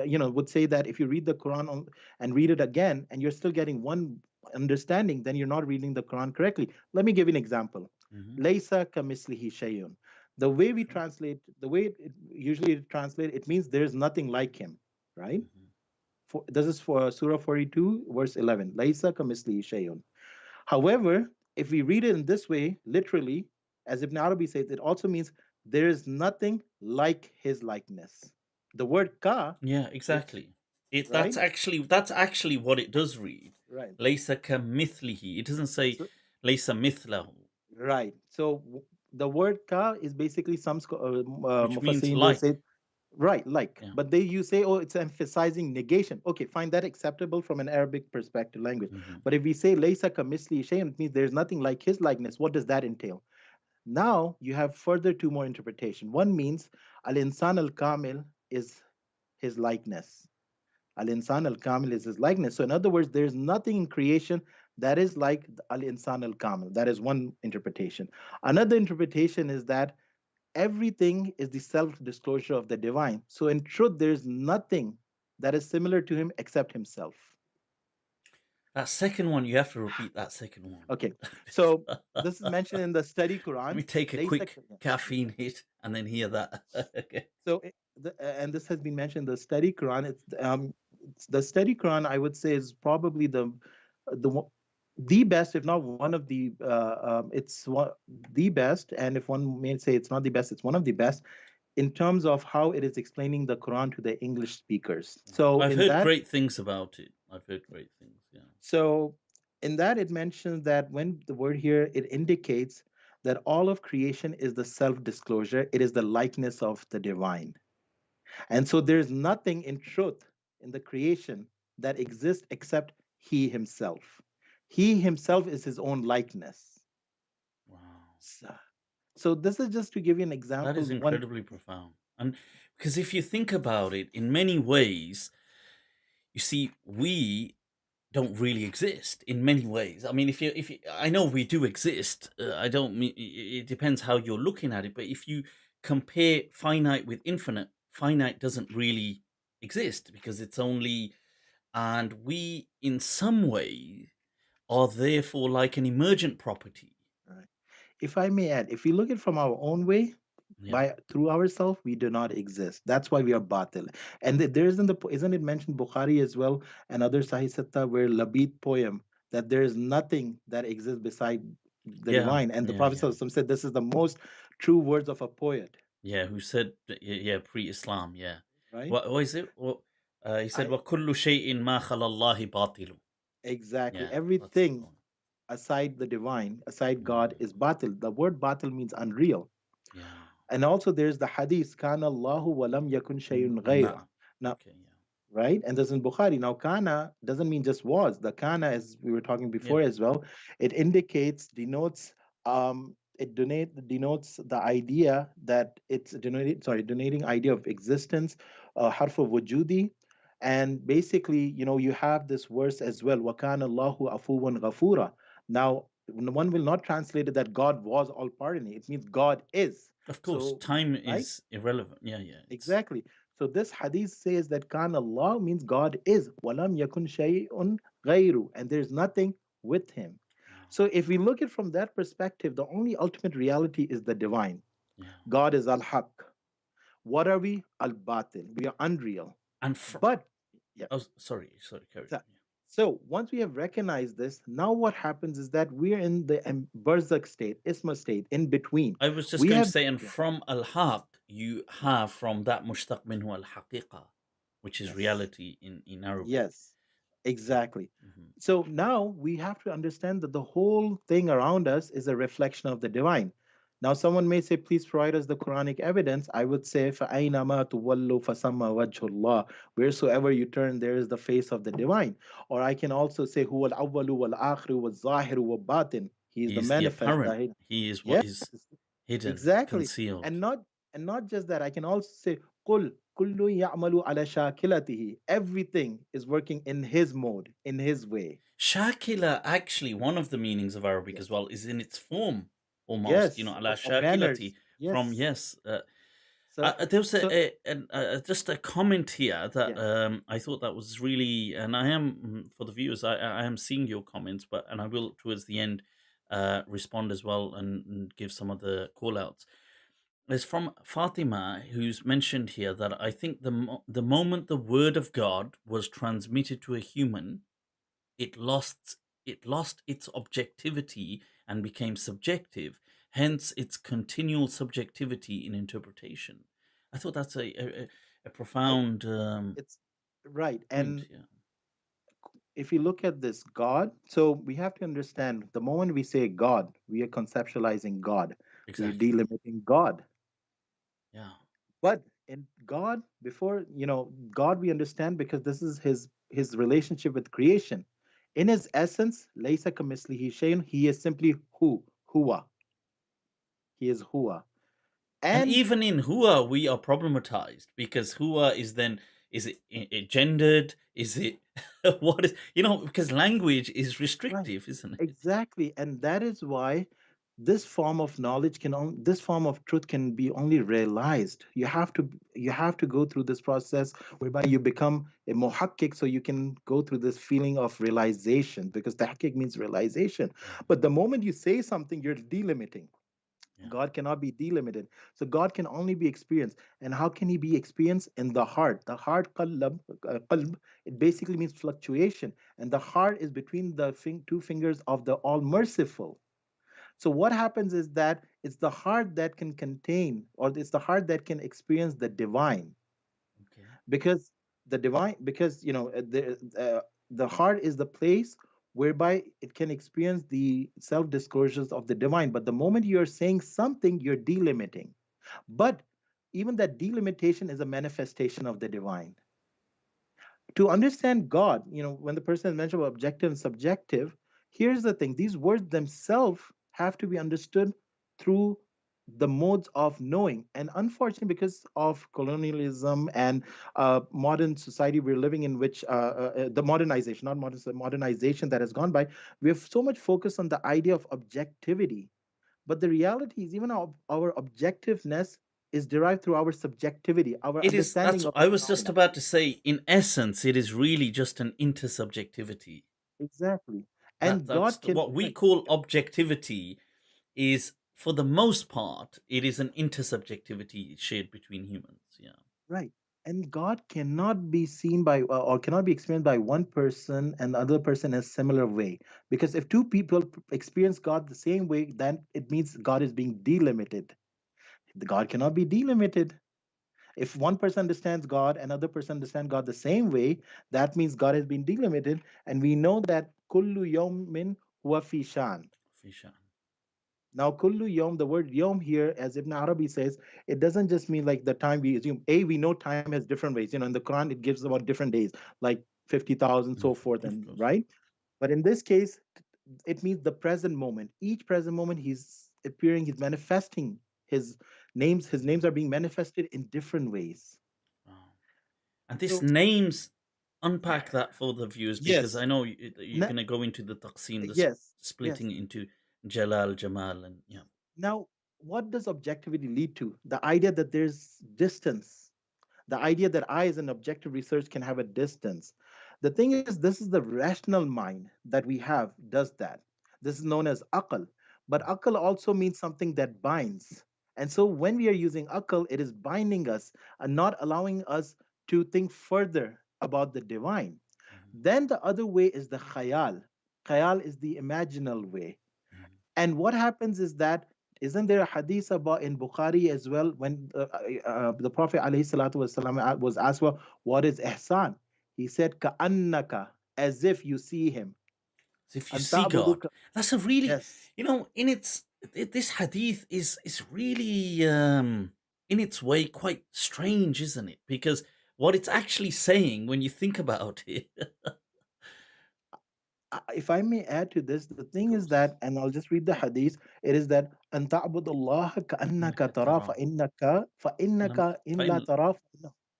would say that if you read the Quran and read it again and you're still getting one understanding, then you're not reading the Quran correctly. Let me give you an example. Hmm. Laysa kamislihi shayun. The way we Sure. translate, the way it usually translate, it means there's nothing like him, right? Hmm. This is for Surah 42, verse 11. Laisa kamislihi shayun. However, if we read it in this way, literally, as Ibn Arabi says, it also means there is nothing like his likeness. The word ka, Yeah, which, exactly. It right? that's actually what it does read. Right. Laysa kamithlihi. It doesn't say So, laysa mithlahu, right. So the word ka is basically some which means mufassirin, they'll like. say, right, like. Yeah. But you say, oh, it's emphasizing negation. Okay, find that acceptable from an Arabic perspective language. Hmm. But if we say laysa ka misli shay'un, it means there's nothing like his likeness. What does that entail? Now you have further two more interpretation. One means al insan al kamil is his likeness. Al insan al kamil is his likeness. So in other words, there's nothing in creation that is like al insan al kamil. That is one interpretation. Another interpretation is that everything is the self disclosure of the divine. So in truth, there's nothing that is similar to him except himself. That second one, you have to repeat that second one. Okay, so this is mentioned in the study Let Quran. me take a Laysa, quick yeah. caffeine hit and then hear that. Okay. So, and this has been mentioned, the study Quran. It's the study Quran. I would say is probably the the best, if not one of the. It's one the best, and if one may say it's not the best, it's one of the best in terms of how it is explaining the Quran to the English speakers. So I've in heard that, great things about it. I've heard great things. Yeah. so in that it mentions that when the word here it indicates that all of creation is the self disclosure. It is the likeness of the divine. And so there's nothing in truth in the creation that exists except he himself. He himself is his own likeness. Wow. So, so this is just to give you an That example. is One, incredibly profound. And because if you think about it, in many ways, you see, we don't really exist in many ways. I mean, if you, I know we do exist. I don't mean it depends how you're looking at it. But if you compare finite with infinite, finite doesn't really exist because it's only, and we in some way are therefore like an emergent property. right. If I may add, if we look at it from our own way, Yeah. by through ourselves, we do not exist. That's why we are batil. And there isn't it mentioned Bukhari as well and other Sahih Sitta where Labid poem that there is nothing that exists beside the Yeah. divine. And the Yeah. Prophet Yeah. ﷺ said this is the most true words of a poet, Yeah. Who said? Yeah. Pre-Islam. Yeah. right? What is it? What he said? I "Wa kullu shay'in ma khala Allahi batilu." exactly Yeah. That's the everything point. aside the divine, aside God, Mm. is batil. The word batil means unreal. Yeah. And also there's the hadith, Kana Allahu wa lam yakun shay'un ghayra. Nah. Now, Okay. Yeah. right? And this in Bukhari. Now, kana doesn't mean just was. The kana, as we were talking Yeah. before as well, it indicates, denotes, denotes the idea that it's denoting idea of existence, harf of wujudi. And basically, you have this verse as well, وَكَانَ اللَّهُ عَفُوًّا غَفُورًا. Now, one will not translate it that God was all pardoning. It means God is. Of course, So, time right? is irrelevant. Yeah. Yeah. It's Exactly. So this hadith says that Kan Allah means God is. Walam yakun shay'un ghayru. And there's nothing with him. wow. So if we look at from that perspective, the only ultimate reality is the divine. Yeah. God is al-haq. What are we? Al-batil. We are unreal. And But yeah, oh, sorry. Carry so, on. So once we have recognized this, now what happens is that we're in the barzakh state, isma state, in between. I was just We going to have, say, and yeah, from al-haq, you yeah, have from that mushtaq minhu al-haqiqa, which is yes, reality in Arabic. yes, Yeah. exactly. Hmm. So now we have to understand that the whole thing around us is a reflection of the divine. Now, someone may say, please provide us the Quranic evidence. I would say, فَأَيْنَمَا تُوَلُّوا فَثَمَّ وَجْهُ اللَّهِ. Wheresoever you turn, there is the face of the divine. Or I can also say, هُوَ الْأَوَّلُ وَالْآخِرُ وَالظَّاهِرُ وَالْبَاطِنُ. He is He the is the manifest, apparent. the hidden. He is what Yes, is hidden, exactly. concealed. And not and not just that. I can also say, قُلْ كُلُّ يَعْمَلُ عَلَى شَاكِلَتِهِ. Everything is working in his mode, in his way. Shakila, actually, one of the meanings of Arabic as Yes. well is in its form, almost. Yes, Ala of manners. shakilati, from, Yes. yes. So There was so just a comment here that yeah. I thought that was really, and I am for the viewers, I am seeing your comments, but and I will towards the end respond as well and give some of the call outs. It's from Fatima, who's mentioned here that I think the moment the word of God was transmitted to a human, it lost it lost its objectivity and became subjective, hence its continual subjectivity in interpretation. I thought that's a I, profound it's right. point. And Yeah, if you look at this God, so we have to understand the moment we say God, we are conceptualizing God. We are exactly. delimiting God. Yeah. But in God, before, God we understand because this is his relationship with creation. In his essence, laysa kamislihi shay'un, he is simply huwa. He is huwa. And And even in Hua, we are problematized because Hua is then, is it gendered? Is it what is, because language is right, restrictive, isn't it? exactly. And that is why this form of knowledge this form of truth can be only realized. You have to go through this process whereby you become a muhakkik, so you can go through this feeling of realization, because tahqiq means realization. Mhm. But the moment you say something, you're delimiting. Yeah. God cannot be delimited. So God can only be experienced. And how can he be experienced? In the heart. The heart, qalb, it basically means fluctuation. And the heart is between the two fingers of the all merciful. So what happens is that it's the heart that can contain, or it's the heart that can experience the divine, Okay. because the heart is the place whereby it can experience the self disclosures of the divine. But the moment you're saying something, you're delimiting. But even that delimitation is a manifestation of the divine. To understand God, when the person mentioned about objective and subjective, here's the thing: these words themselves have to be understood through the modes of knowing. And unfortunately, because of colonialism and modern society we're living in, which the modernization, not modern, modernization that has gone by, we have so much focus on the idea of objectivity. But the reality is, even our objectiveness is derived through our subjectivity, our It is, understanding that's, of the I was just phenomena. about to say, in essence, it is really just an intersubjectivity. Exactly. That And God can what we right, call objectivity is, for the most part, it is an intersubjectivity shared between humans. Yeah. right. And God cannot be seen by or cannot be experienced by one person and the other person in a similar way. Because if two people experience God the same way, then it means God is being delimited. God cannot be delimited. If one person understands God and another person understands God the same way, that means God has been delimited. And we know that kullu yawmin huwa fi shan. Fishan. Now, kullu yom, the word yom here, as Ibn Arabi says, it doesn't just mean like the time we assume. We know time has different ways. In the Quran, it gives about different days, like 50,000, so forth, Of and course. right. But in this case, it means the present moment. Each present moment, he's appearing, he's manifesting his names. His names are being manifested in different ways. Wow. And this So, names, unpack that for the viewers, because yes, I know you're na- going to go into the taqsim, the yes, yes. splitting into Jalal, Jamal, and yeah. Now, what does objectivity lead to? The idea that there's distance, the idea that I, as an objective research, can have a distance. The thing is, this is the rational mind that we have does that. This is known as akal. But akal also means something that binds. And so when we are using akal, it is binding us and not allowing us to think further about the divine. Then the other way is the khayal. Khayal is the imaginal way. And what happens is that, isn't there a hadith about in Bukhari as well, when the Prophet alayhi salatu wasalam was asked, well, what is ihsan? He said, ka'annaka, as if you see him. As if you see Anta'budu God. That's a really, yes. in this hadith is really, in its way, quite strange, isn't it? Because what it's actually saying, when you think about it, If I may add to this, the of thing is course, that, and I'll just read the hadith, it is that anta'budu ka'annaka إنك tara تراه لم fa'innaka in la فإن tara.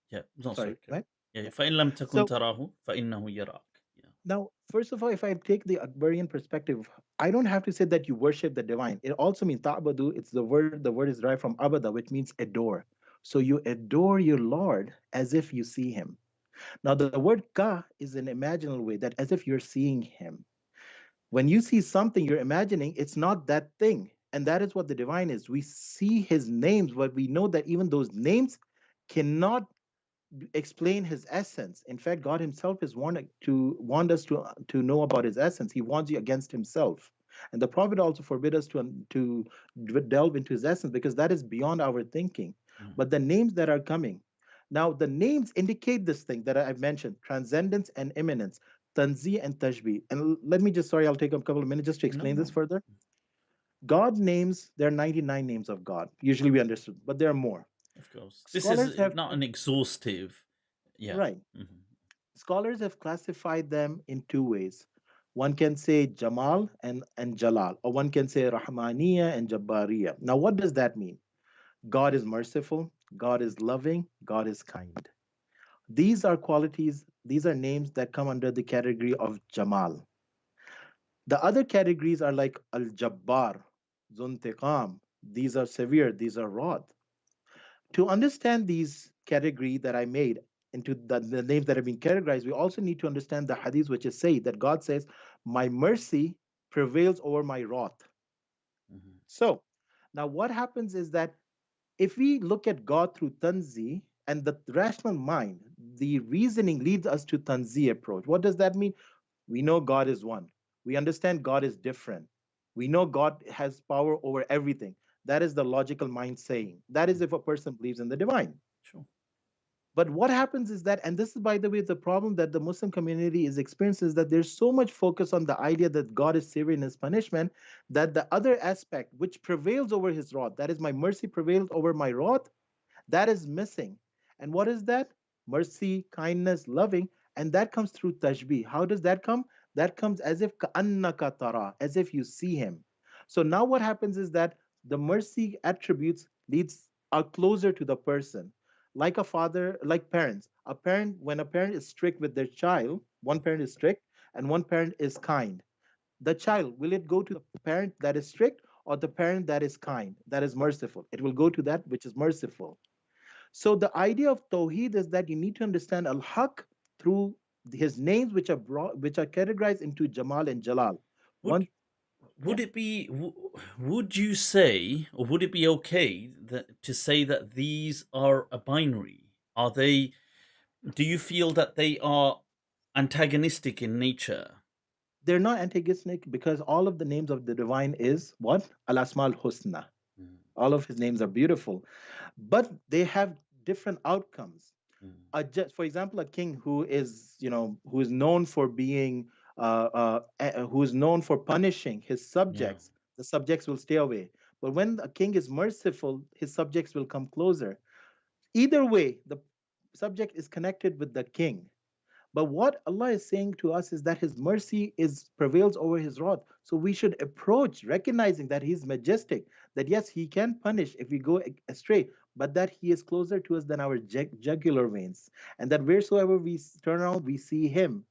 yeah, no, sorry, Sorry, carry on. right? Yeah, Yeah. فإن لم تكن So تراه فإنه يراك. Yeah. now, first of all, if I take the Akbarian perspective, I don't have to say that you worship the divine. It also means ta'badu. It's the word is derived from abada, which means adore. So you adore your Lord as if you see him. Now, the word ka is an imaginal way, that as if you're seeing him. When you see something, you're imagining it's not that thing. And that is what the divine is. We see his names, but we know that even those names cannot explain his essence. In fact, God Himself is want us to know about His essence. He warns you against Himself, and the Prophet also forbid us to delve into His essence because that is beyond our thinking. Yeah. But the names that are coming now, the names indicate this thing that I've mentioned: transcendence and immanence, tanzi and tashbih. And let me just sorry, I'll take a couple of minutes just to No, explain this no, further. God names, there are 99 names of God. Usually we understood, but there are more. of course. This is Scholars have not an exhaustive. Yeah. right. Hmm. Scholars have classified them in two ways. One can say Jamal and Jalal, or one can say Rahmaniya and Jabbariya. Now, what does that mean? God is merciful, God is loving, God is kind. These are qualities, these are names that come under the category of Jamal. The other categories are like Al Jabbar, Zuntiqam. These are severe, these are wrath. To understand these category that I made into the names that have been categorized, we also need to understand the hadith which is say that God says, my mercy prevails over my wrath. Hmm. So now what happens is that if we look at God through tanzi and the rational mind, the reasoning leads us to tanzi approach. What does that mean? We know God is one. We understand God is different. We know God has power over everything. That is the logical mind saying. That is if a person believes in the divine. Sure. But what happens is that, and this is, by the way, the problem that the Muslim community is experiencing, is that there's so much focus on the idea that God is severe in his punishment that the other aspect, which prevails over his wrath, that is, my mercy prevails over my wrath, that is missing. And what is that? Mercy, kindness, loving. And that comes through tashbih. How does that come? That comes as if ka'annaka tara, as if you see him. So now what happens is that the mercy attributes leads are closer to the person. Like a father, like parents. A parent, when a parent is strict with their child, one parent is strict and one parent is kind. The child, will it go to the parent that is strict or the parent that is kind, that is merciful? It will go to that which is merciful. So the idea of Tawheed is that you need to understand Al-Haq through his names, which are categorized into Jamal and Jalal. Would One, would yeah, it be? Would you say, or would it be okay that to say that these are a binary? Are they? Do you feel that they are antagonistic in nature? they're not antagonistic because all of the names of the divine is what? Al-Asma al-Husna. Mm, All of his names are beautiful, but they have different outcomes. mm, For example, a king who is, who is known for being, who is known for punishing his yeah. subjects, the subjects will stay away. But when a king is merciful, his subjects will come closer. Either way, the subject is connected with the king. But what Allah is saying to us is that His mercy is prevails over His wrath. So we should approach recognizing that He's majestic, that yes, He can punish if we go astray, but that He is closer to us than our jugular veins, and that wheresoever we turn around, we see Him,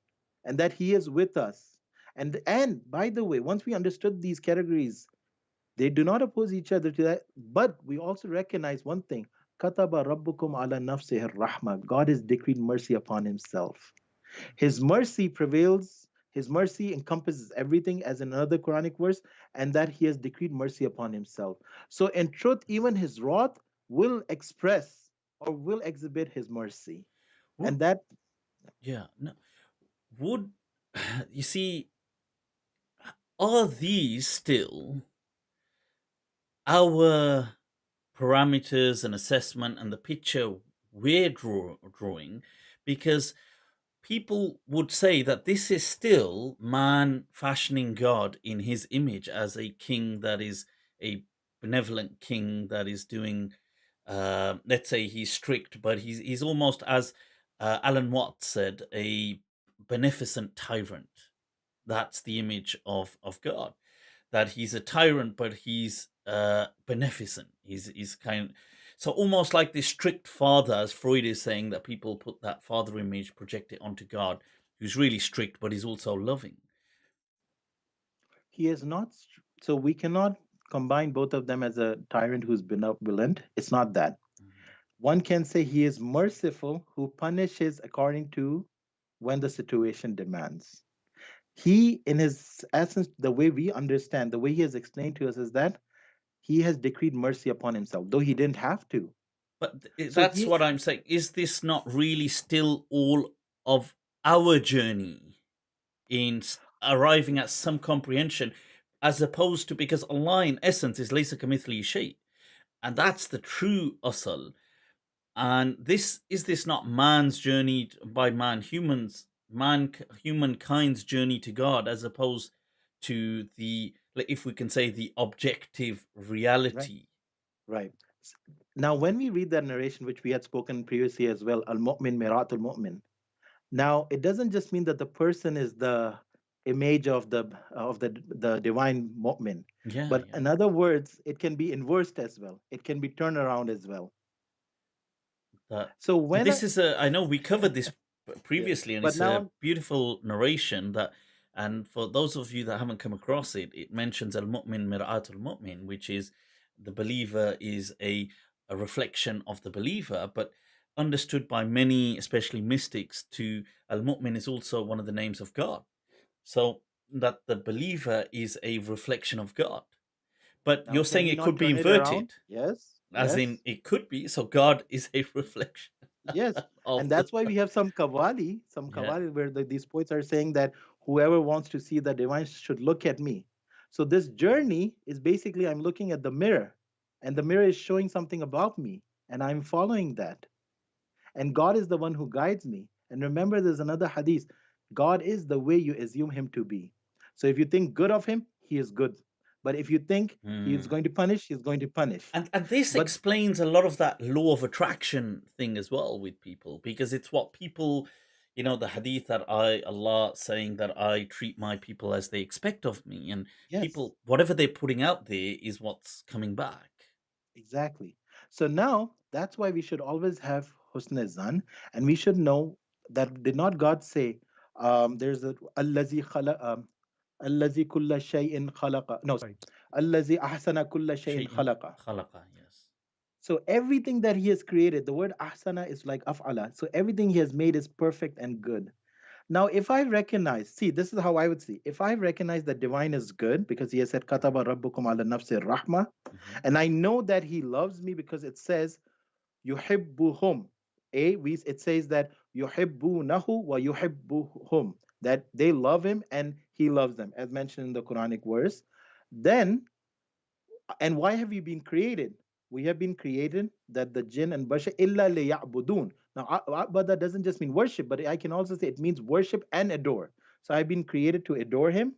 and that He is with us. And by the way, once we understood these categories, they do not oppose each other to that, but we also recognize one thing. Kataba rabbukum ala nafsihi rahma. God has decreed mercy upon Himself. His mercy prevails. His mercy encompasses everything, as in another Quranic verse, and that he has decreed mercy upon himself. So, in truth, even his wrath will express or will exhibit his mercy. Would And that, yeah. No. would you see, are these still our parameters and assessment and the picture we're drawing? Because people would say that this is still man fashioning God in his image as a king that is a benevolent king that is doing, let's say he's strict, but he's almost, as Alan Watts said, a beneficent tyrant. That's the image of God, that he's a tyrant, but he's beneficent. He's kind, so almost like this strict father, as Freud is saying, that people put that father image, project it onto God, who's really strict, but he's also loving. He is not, so we cannot combine both of them as a tyrant who's benevolent. It's not that. Mhm. One can say he is merciful, who punishes according to when the situation demands. He, in his essence, the way we understand, the way he has explained to us is that he has decreed mercy upon himself, though he didn't have to. But So that's he, what I'm saying. Is this not really still all of our journey in arriving at some comprehension, as opposed to, because Allah in essence is laysa kamithli shay, and that's the true asal. And this, is this not man's journey by man, humankind's journey to God, as opposed to the, like, if we can say, the objective right, reality? right. S- Now, when we read that narration, which we had spoken previously as well, al mu'min miratul mu'min. Now, it doesn't just mean that the person is the image of the divine mu'min, Yeah, but yeah. in other words, it can be inversed as well. It can be turned around as well. That, So and when this is a, I know we covered this yes, previously, and but it's a now beautiful narration that, and for those of you that haven't come across it, it mentions al-mu'min mir'atul mu'min, which is the believer is a reflection of the believer, but understood by many, especially mystics, to al-mu'min is also one of the names of God. So that the believer is a reflection of God. But now you're can saying we it not could be turn it around? inverted, Yes, as in yes. it could be. So God is a reflection Yes, of and the, that's why we have some yeah. Qawwali where these poets are saying that whoever wants to see the divine should look at me. So this journey is basically I'm looking at the mirror, and the mirror is showing something about me, and I'm following that. And God is the one who guides me. And remember, there's another hadith: God is the way you assume him to be. So if you think good of him, he is good. But if you think he is Mm. going to punish, he's going to punish. And this But explains a lot of that law of attraction thing as well with people, because it's what people, the hadith that Allah saying that I treat my people as they expect of me, and yes, people, whatever they're putting out there is what's coming back. exactly. So now that's why we should always have husn zan, and we should know that did not God say there's a allazi khala allazi kulla shay'in khalaqa. No, sorry. Allazi ahsana kulla shay'in Shay'in khalaqa. khalaqa, yes. So everything that he has created, the word ahsana is like af'ala. So everything he has made is perfect and good. Now, if I recognize, see, this is how I would see. If I recognize that divine is good because he has said kataba rabbukum ala nafsi rahma, Hmm. and I know that he loves me because it says yuhibbuhum. It says that yuhibbunahu wa yuhibbuhum, that they love him and he loves them, as mentioned in the Quranic verse. Then, and why have we been created? We have been created that the jinn and bashar illa liya'budun. Now, abada doesn't just mean worship, but I can also say it means worship and adore. So I've been created to adore him.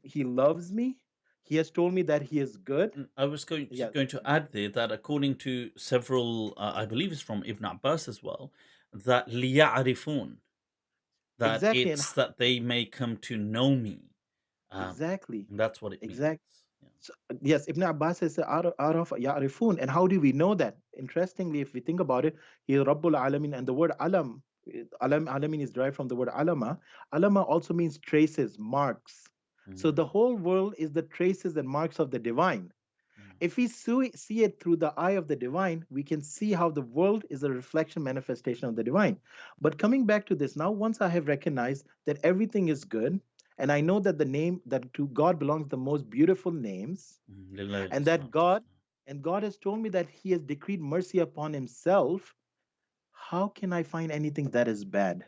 He loves me. He has told me that he is good. I was going to Yeah, going to add there that according to several, I believe it's from Ibn Abbas as well, that liya'rifun, that exactly. And it's that they may come to know me. Um, exactly, that's what it means. exactly. Yeah. So, yes, Ibn Abbas says Araf Ya'rifun. And how do we know that? Interestingly, if we think about it, he is Rabbul Alamin, and the word alamin is derived from the word alama. Alama also means traces, marks. So Mm, the whole world is the traces and marks of the divine. yeah. If we see it through the eye of the divine, we can see how the world is a reflection manifestation of the divine. But coming back to this, now once I have recognized that everything is good, and I know that the name that to God belongs the most beautiful names, Lillahi and that al-asma'ul God husna. and God has told me that He has decreed mercy upon Himself, how can I find anything that is bad?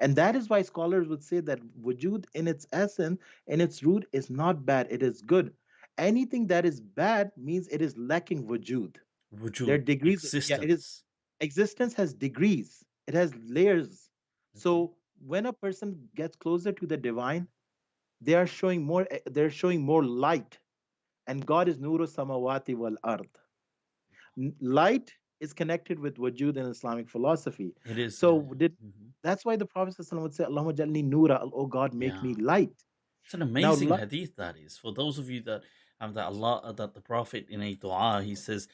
And that is why scholars would say that wujud in its essence, in its root, is not bad, it is good. Anything that is bad means it is lacking wujud. There are Wujud, degrees. Yeah, it is. existence. Existence has degrees, it has layers. Okay. So when a person gets closer to the divine, they're showing more light. And God is Nuru Samawati wal Ard. Light is connected with wujud in Islamic philosophy. It is, yeah, So did yeah. that's why the Prophet ﷺ would say, Allahumma jalni nura, oh God, make Yeah. me light. It's an Now, amazing hadith that is. For those of you that have that Allah, that the Prophet in a dua, he says,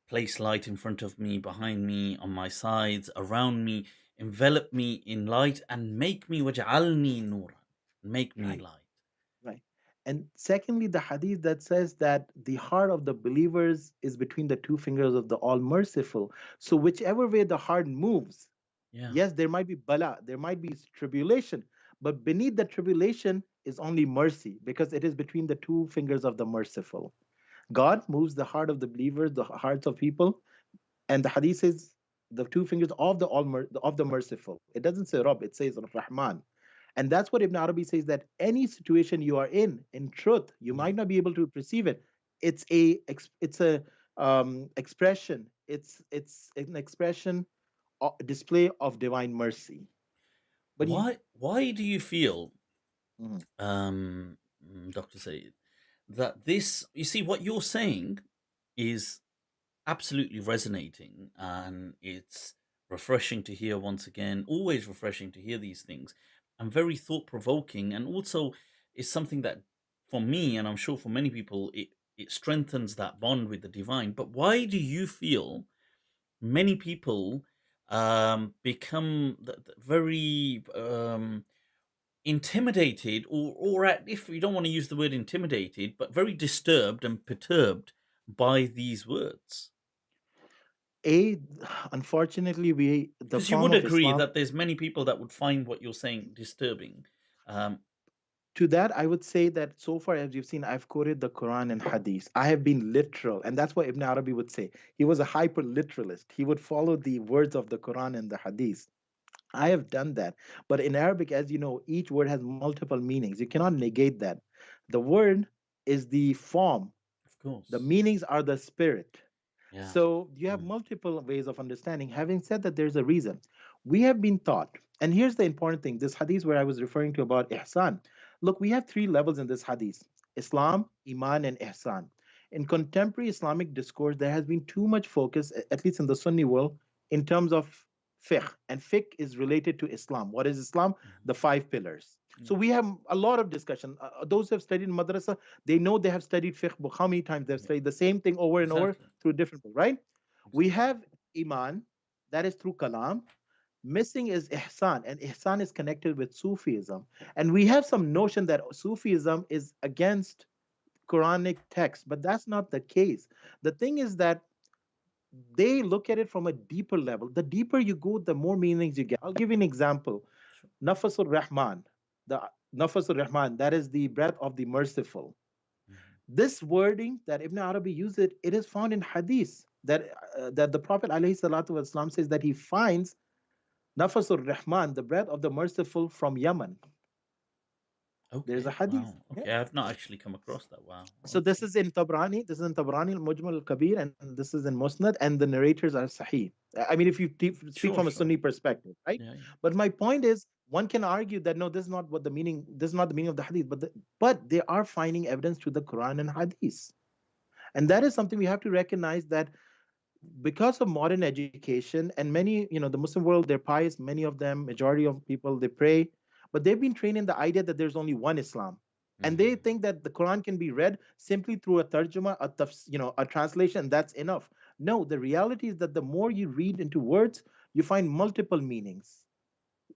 place light in front of me, behind me, on my sides, around me, envelop me in light, and make me waj'alni nuran. Make me right, light. right. And secondly, the hadith that says that the heart of the believers is between the two fingers of the All Merciful. So whichever way the heart moves, Yeah. yes, there might be bala, there might be tribulation, but beneath the tribulation is only mercy because it is between the two fingers of the merciful. God moves the heart of the believers, the hearts of people, and the hadith says the two fingers of the of the merciful. It doesn't say Rabb, it says Rahman. And that's what Ibn Arabi says, that any situation you are in truth, you Yeah. might not be able to perceive it. It's a expression. It's an expression, display of divine mercy. But you, Why do you feel, Mhm. Dr. Said, that this, you see, what you're saying is absolutely resonating, and it's refreshing to hear once again, always refreshing to hear these things, and very thought provoking, and also is something that, for me, and I'm sure for many people, it strengthens that bond with the divine. But why do you feel many people become very intimidated, or if you don't want to use the word intimidated, but very disturbed and perturbed by these words? a unfortunately, we the Because you form would of agree Islam. that there's many people that would find what you're saying disturbing. Um, To that, I would say that so far as you've seen, I've quoted the Quran and Hadith. I have been literal, and that's what Ibn Arabi would say. He was a hyper literalist. He would follow the words of the Quran and the Hadith. I have done that. But in Arabic, as you know, each word has multiple meanings. You cannot negate that. The word is the form, of the course. meanings are the spirit. Yeah. So you have Mm. multiple ways of understanding. Having said that, there's a reason. We have been taught, and here's the important thing, this hadith where I was referring to about ihsan. Look, we have three levels in this hadith: Islam, Iman, and ihsan. In contemporary Islamic discourse, there has been too much focus, at least in the Sunni world, in terms of fiqh. And fiqh is related to Islam. What is Islam? Mhm. The five pillars. So Yeah. we have a lot of discussion. Those who have studied in madrasa, they know they have studied fiqh book. How many times they've Yeah. studied the same thing over and over Exactly. through different books, right? We Exactly. have Iman, that is through Kalam. Missing is Ihsan, and Ihsan is connected with Sufism. And we have some notion that Sufism is against Quranic text, but that's not the case. The thing is that they look at it from a deeper level. The deeper you go, the more meanings you get. I'll give you an example. Sure. Nafasul Rahman, the Nafasul Rahman, that is the breath of the merciful. Mhm. This wording that Ibn Arabi used, it is found in hadith that the Prophet ﷺ says that he finds Nafasur Rahman, the breath of the merciful, from Yemen. There's a Okay. hadith. Wow. Yeah. Okay. I've not actually come across that. Wow. So this Okay. is in Tabrani. This is in Tabrani al-Mujmal al-Kabir, and this is in Musnad, and the narrators are Sahih. I mean, if you speak Sure. from a Sure. Sunni perspective, right? Yeah. Yeah. But my point is, one can argue that no, this is not what the meaning. This is not the meaning of the hadith, but they are finding evidence to the Quran and hadith, and that is something we have to recognize that because of modern education and many, the Muslim world, they're pious, many of them, majority of people, they pray, but they've been trained in the idea that there's only one Islam, and they Hmm. think that the Quran can be read simply through a tarjuma, a translation, that's enough. No, the reality is that the more you read into words, you find multiple meanings.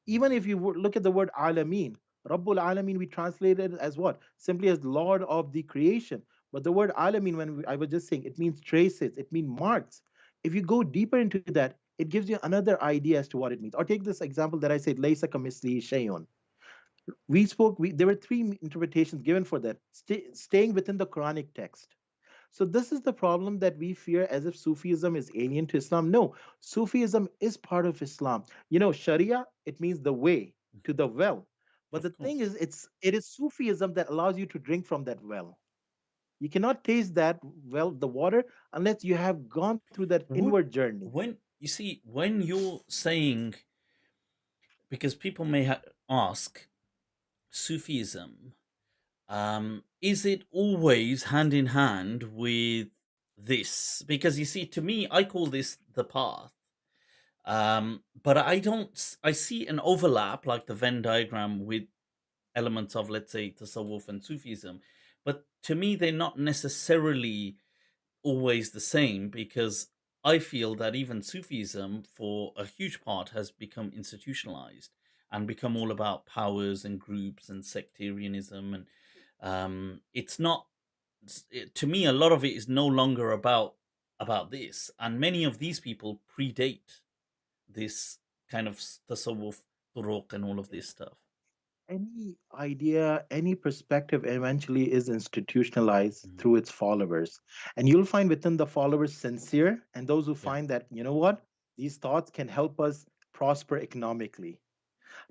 Even if you look at the word alameen, Rabbul Alameen, we translate it as what? Simply as Lord of the creation. But the word alameen, I was just saying, it means traces, it means marks. If you go deeper into that, it gives you another idea as to what it means. Or take this example that I said, Laysa kamisli shayun. There were three interpretations given for that, staying within the Quranic text. So this is the problem that we fear, as if Sufism is alien to Islam. No, Sufism is part of Islam. Sharia, it means the way to the well. But the Of thing course. is, it is Sufism that allows you to drink from that well. You cannot taste that well, the water, unless you have gone through that inward Would journey. when you see when you're saying, because people may ask, Sufism, is it always hand in hand with this? Because you see, to me, I call this the path. But I don't. I see an overlap, like the Venn diagram, with elements of, let's say, Tasawwuf and Sufism. But to me, they're not necessarily always the same, because I feel that even Sufism, for a huge part, has become institutionalized and become all about powers and groups and sectarianism. And it's not, to me, a lot of it is no longer about this. And many of these people predate this kind of tasawwuf, turuq, and all of this stuff. Any idea, any perspective eventually is institutionalized Mhm. through its followers. And you'll find within the followers sincere and those who Yeah, find that, you know what, these thoughts can help us prosper economically.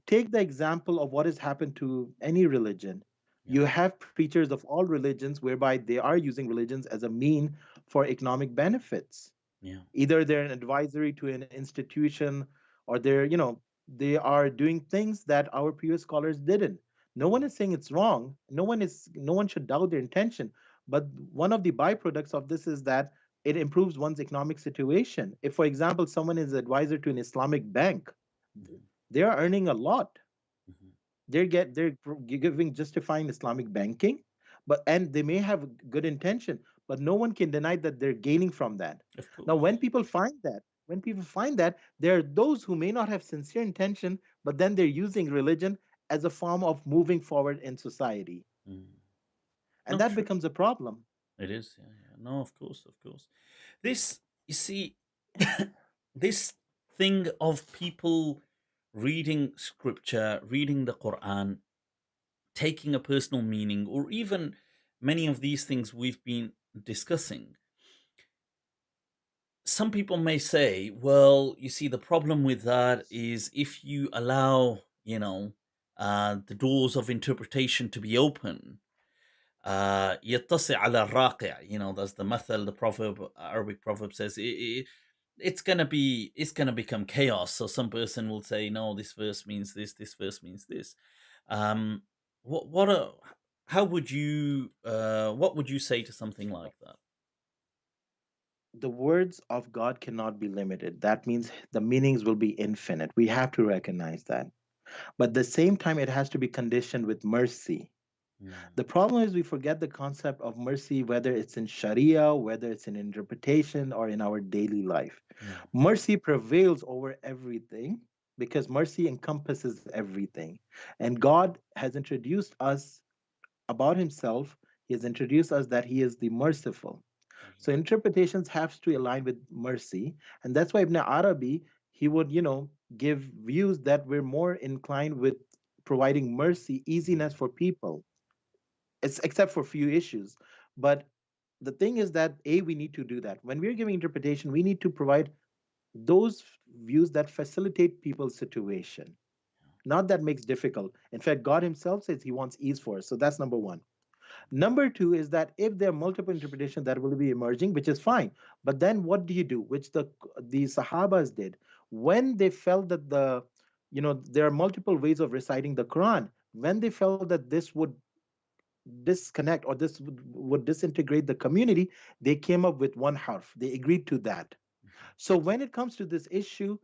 Take the example of what has happened to any religion. yeah, You have preachers of all religions whereby they are using religions as a mean for economic benefits. yeah. Either they're an advisory to an institution, or they are doing things that our previous scholars didn't. No one is saying it's wrong. No one should doubt their intention. But one of the byproducts of this is that it improves one's economic situation. If, for example, someone is advisor to an Islamic bank, Hmm. they are earning a lot. Hmm. They're giving, justifying Islamic banking, but and they may have good intention, but no one can deny that they're gaining from that. Of Now when course. people find that when people find that there are those who may not have sincere intention, but then they're using religion as a form of moving forward in society, Mm. and No, that true. becomes a problem. It is. Yeah, yeah. No, of course, of course. This, you see, this thing of people reading scripture, reading the Quran, taking a personal meaning, or even many of these things we've been discussing, some people may say, well, you see, the problem with that is if you allow, the doors of interpretation to be open, يتسع على الراقع, that's the مثل, the proverb, Arabic proverb says, it's gonna become chaos. So some person will say, no, this verse means this verse means this. Um, what a how would you what would you say to something like that? The words of God cannot be limited. That means the meanings will be infinite. We have to recognize that, but at the same time it has to be conditioned with mercy. Mm, The problem is we forget the concept of mercy, whether it's in Sharia, whether it's in interpretation, or in our daily life. yeah. Mercy prevails over everything because mercy encompasses everything. And God has introduced us about Himself. He has introduced us that He is the merciful. So Exactly. interpretations have to align with mercy. And that's why Ibn Arabi, he would, give views that were more inclined with providing mercy, easiness Mhm. for people, it's except for few issues. But the thing is that we need to do that when we're giving interpretation. We need to provide those views that facilitate people's situation, not that makes difficult. In fact, God Himself says He wants ease for us. So that's number one. Number two is that if there are multiple interpretations that will be emerging, which is fine, but then what do you do, which the Sahabas did when they felt that there are multiple ways of reciting the Quran. When they felt that this would disconnect, or this would disintegrate the community, they came up with one harf. They agreed to that. Mhm. So when it comes to this issue,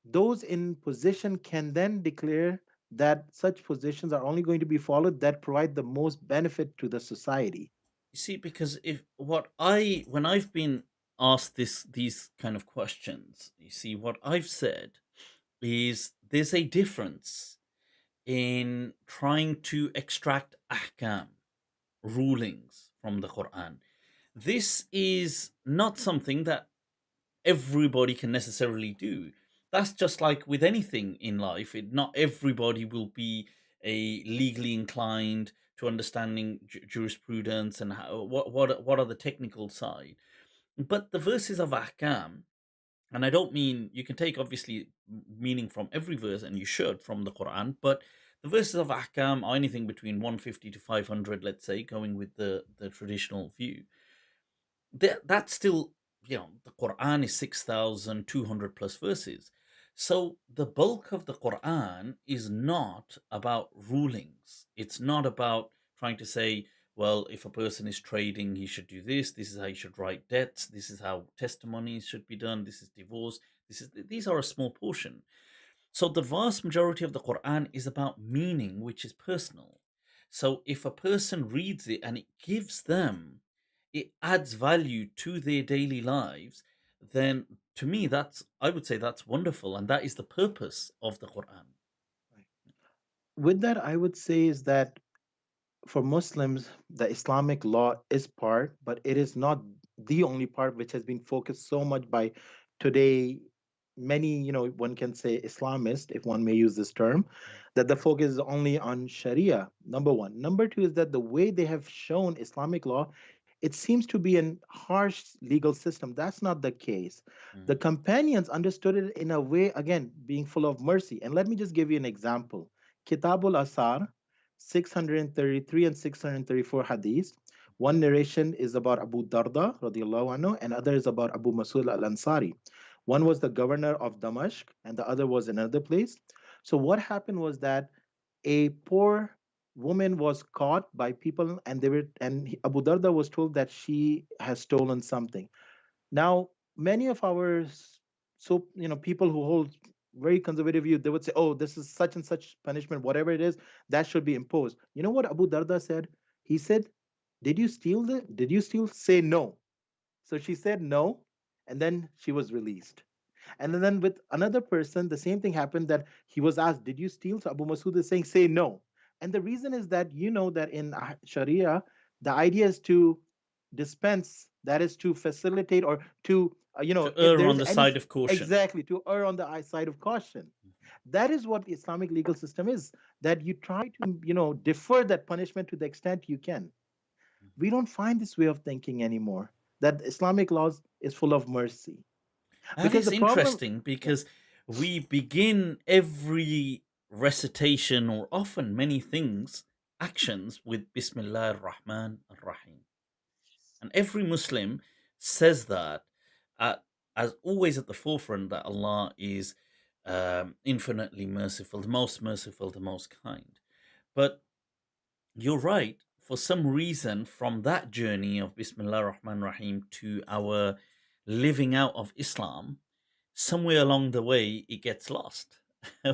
those in position can then declare that such positions are only going to be followed that provide the most benefit to the society. You see, because if what I when I've been asked these kind of questions, you see, what I've said is there's a difference in trying to extract ahkam, rulings from the Quran. This is not something that everybody can necessarily do. That's just like with anything in life. Not everybody will be a legally inclined to understanding jurisprudence and how, what are the technical side. But the verses of ahkam, and I don't mean you can take obviously meaning from every verse, and you should from the Quran, but the verses of ahkam are anything between 150 to 500, let's say, going with the traditional view. That's still, the Quran is 6,200 plus verses. So the bulk of the Quran is not about rulings. It's not about trying to say, well, if a person is trading, he should do this. This is how he should write debts. This is how testimonies should be done. This is divorce. These are a small portion. So the vast majority of the Quran is about meaning, which is personal. So if a person reads it and it gives them, it adds value to their daily lives, then to me, I would say that's wonderful. And that is the purpose of the Quran. Right. With that, I would say is that for Muslims, the Islamic law is part, but it is not the only part which has been focused so much by today many, one can say Islamist, if one may use this term, that the focus is only on Sharia. Number one. Number two is that the way they have shown Islamic law, it seems to be an harsh legal system. That's not the case. The Mm, companions understood it in a way, again, being full of mercy. And let me just give you an example. Kitabul Asar, 633 and 634 hadith. One narration is about Abu Darda radiallahu anhu, and other is about Abu Masul al-Ansari. One was the governor of Damashq, and the other was another place. So what happened was that a poor woman was caught by people, and Abu Darda was told that she has stolen something. Now, many of our people who hold very conservative view, they would say, "Oh, this is such and such punishment, whatever it is, that should be imposed." You know what Abu Darda said? He said, "Did you steal it? Did you steal?" Say no. So she said no, and then she was released. And then with another person, the same thing happened that he was asked, "Did you steal?" So Abu Masood is saying, "Say no." And the reason is that you know that in Sharia, the idea is to dispense, that is to facilitate or to, to if err on there's the any, side of caution. exactly, to err on the side of caution. That is what the Islamic legal system is, that you try to, defer that punishment to the extent you can. We don't find this way of thinking anymore, that Islamic laws is full of mercy. That Because is the problem, interesting yeah, because we begin every recitation, or often many things, actions, with Bismillah ar-Rahman ar-Rahim. And every Muslim says that, uh, as always at the forefront, that Allah is infinitely merciful, the most kind. But you're right. For some reason, from that journey of Bismillah ar-Rahman ar-Rahim to our living out of Islam, somewhere along the way it gets lost.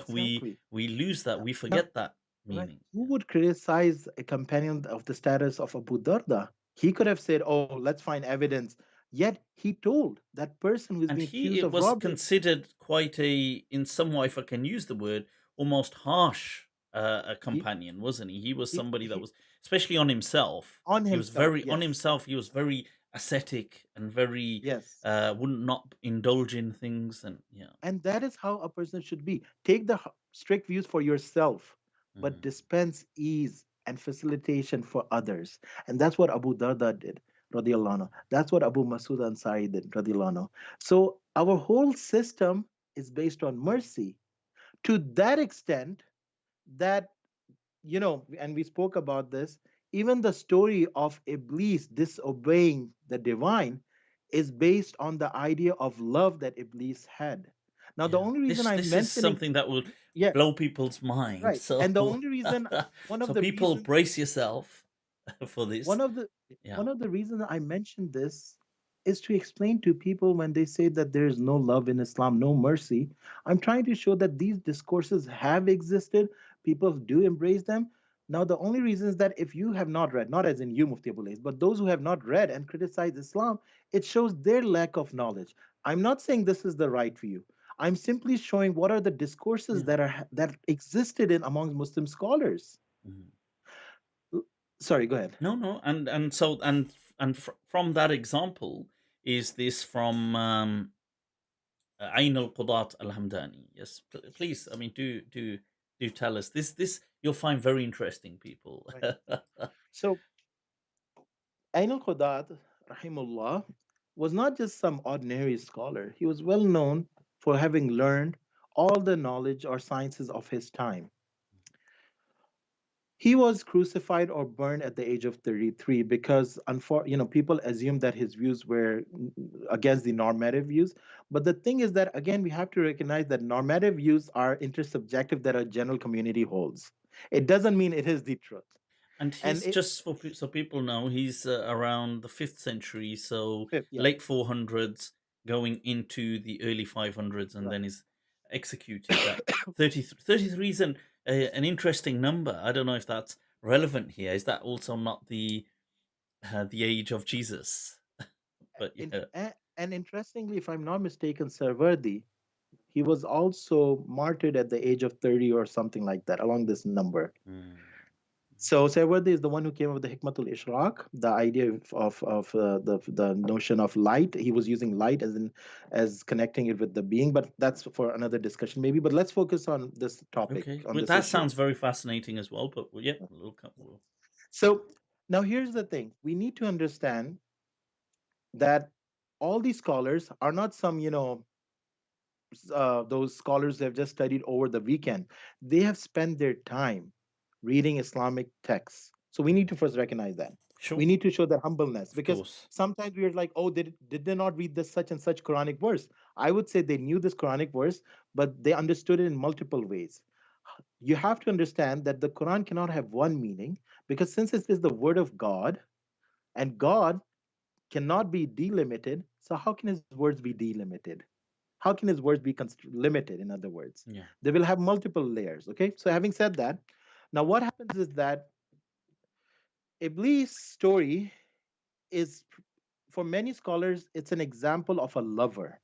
we exactly. we lose that. We Now, forget that right, meaning. who would criticize a companion of the status of Abu Darda? He could have said, "Oh, let's find evidence." Yet he told that person who is And being he accused it of was robbery. considered quite a, in some way, if I can use the word, almost harsh a He, companion, wasn't he? He was he, somebody that he was, especially on himself. on He was himself. very on Yes, himself. He was very ascetic and very yes. wouldn't not indulge in things, and yeah. And that is how a person should be. Take the strict views for yourself, but Mhm. dispense ease and facilitation for others. And that's what Abu Darda did, radiallahu anhu. That's what Abu Masud Ansari did, radiallahu anhu. So our whole system is based on mercy to that extent that, and we spoke about this, even the story of Iblees disobeying the divine is based on the idea of love that Iblees had. Now, the Yeah, only reason I'm this is mentioning, something that will yeah, blow people's mind. right. So, And the only reason, one of so the people reasons, brace yourself for one this. of the Yeah, one of the reasons I mentioned this is to explain to people when they say that there is no love in Islam, no mercy. I'm trying to show that these discourses have existed. People do embrace them. Now, the only reason is that if you have not read, not as in you, Mufti Abu Layth, but those who have not read and criticized Islam, it shows their lack of knowledge. I'm not saying this is the right view. I'm simply showing what are the discourses yeah. that existed in among Muslim scholars. Mhm. Sorry, go ahead. No, no, and so from that example, is this from Ain al Qudat al Hamdani? Yes, please. I mean, do. Do tell us. This you'll find very interesting, people. Right. So Ain al-Qudat, rahimullah, was not just some ordinary scholar. He was well known for having learned all the knowledge or sciences of his time. He was crucified or burned at the age of 33 because people assume that his views were against the normative views. But the thing is that again we have to recognize that normative views are intersubjective that a general community holds. It doesn't mean it is the truth. And And he's just for so people know he's around the 5th century, so yeah, late 400s, going into the early 500s, and then right. is executed. That 33 is an interesting number. I don't know if that's relevant here. Is that also not the age of Jesus? But yeah. And interestingly, if I'm not mistaken, Sarvardi, he was also martyred at the age of 30 or something like that, along this number. Mm. So Sarwardi is the one who came up with the Hikmatul Ishraq, the idea of the notion of light. He was using light as connecting it with the being, but that's for another discussion maybe. But let's focus on this topic, Okay, on well, this that issue. sounds very fascinating as well. But well, yeah, we'll So now here's the thing: we need to understand that all these scholars are not some those scholars have just studied over the weekend. They have spent their time reading Islamic texts. So we need to first recognize that. sure, We need to show that humbleness of because course, sometimes we are like, oh, did they not read this such and such Quranic verse? I would say they knew this Quranic verse, but they understood it in multiple ways. You have to understand that the Quran cannot have one meaning because since it is the word of God and God cannot be delimited, so how can his words be delimited? How can his words be limited, in other words? yeah. They will have multiple layers. Okay, so having said that, now what happens is that Iblis story is, for many scholars, it's an example of a lover.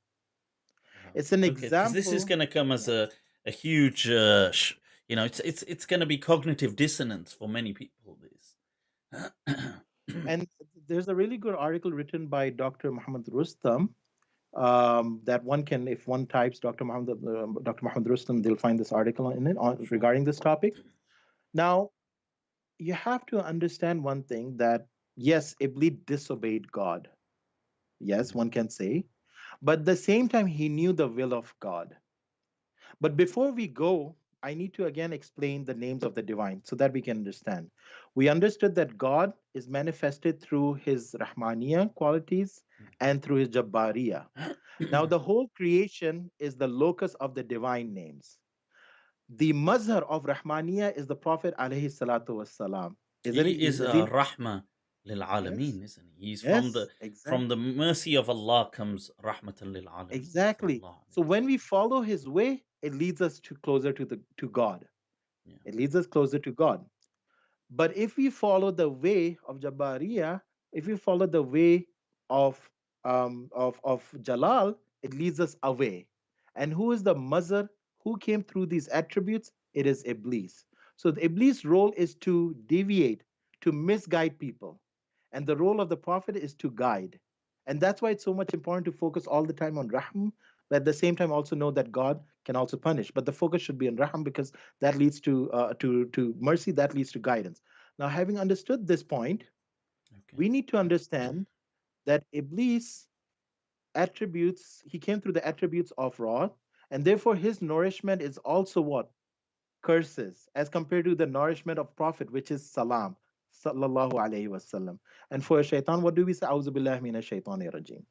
Wow. It's an Okay, because this is example. going to come as Yeah. a huge, it's going to be cognitive dissonance for many people. This. And there's a really good article written by Dr. Muhammad Rustam, that one can, if one types Dr. Muhammad Rustam, they'll find this article in it Sure. regarding this topic. Now, you have to understand one thing, that yes, Iblis disobeyed God. Yes, Mm. one can say. But at the same time, he knew the will of God. But before we go, I need to again explain the names of the divine so that we can understand. We understood that God is manifested through his Rahmaniya qualities and through his Jabbariya. Now, the whole creation is the locus of the divine names. The mazhar of Rahmaniya is the Prophet alayhi salatu wassalam. Isn't He it? is a rahmah lil Yes, alameen, isn't he? He's yes, from the exactly. mercy of Allah comes rahmatan lil alameen. Exactly. Sallallahu So alayhi wa when we follow his way, it leads us to closer to God. sallam. It leads us closer to God. But if we follow the way of Jabariya, if we follow the way of of Jalal, it leads us away. And who is the Mazar who came through these attributes? It is Iblis. So the Iblis' role is to deviate, to misguide people. And the role of the Prophet is to guide. And that's why it's so much important to focus all the time on Rahm, but at the same time also know that God can also punish. But the focus should be on Rahm because that leads to mercy, that leads to guidance. Now, having understood this point, Okay. we need to understand that Iblis attributes, he came through the attributes of Ra, and therefore his nourishment is also what? Curses, as compared to the nourishment of Prophet, which is salam, sallallahu alayhi wasallam. And for a shaitan, what do we say? Auzu billahi minash shaitani rajim.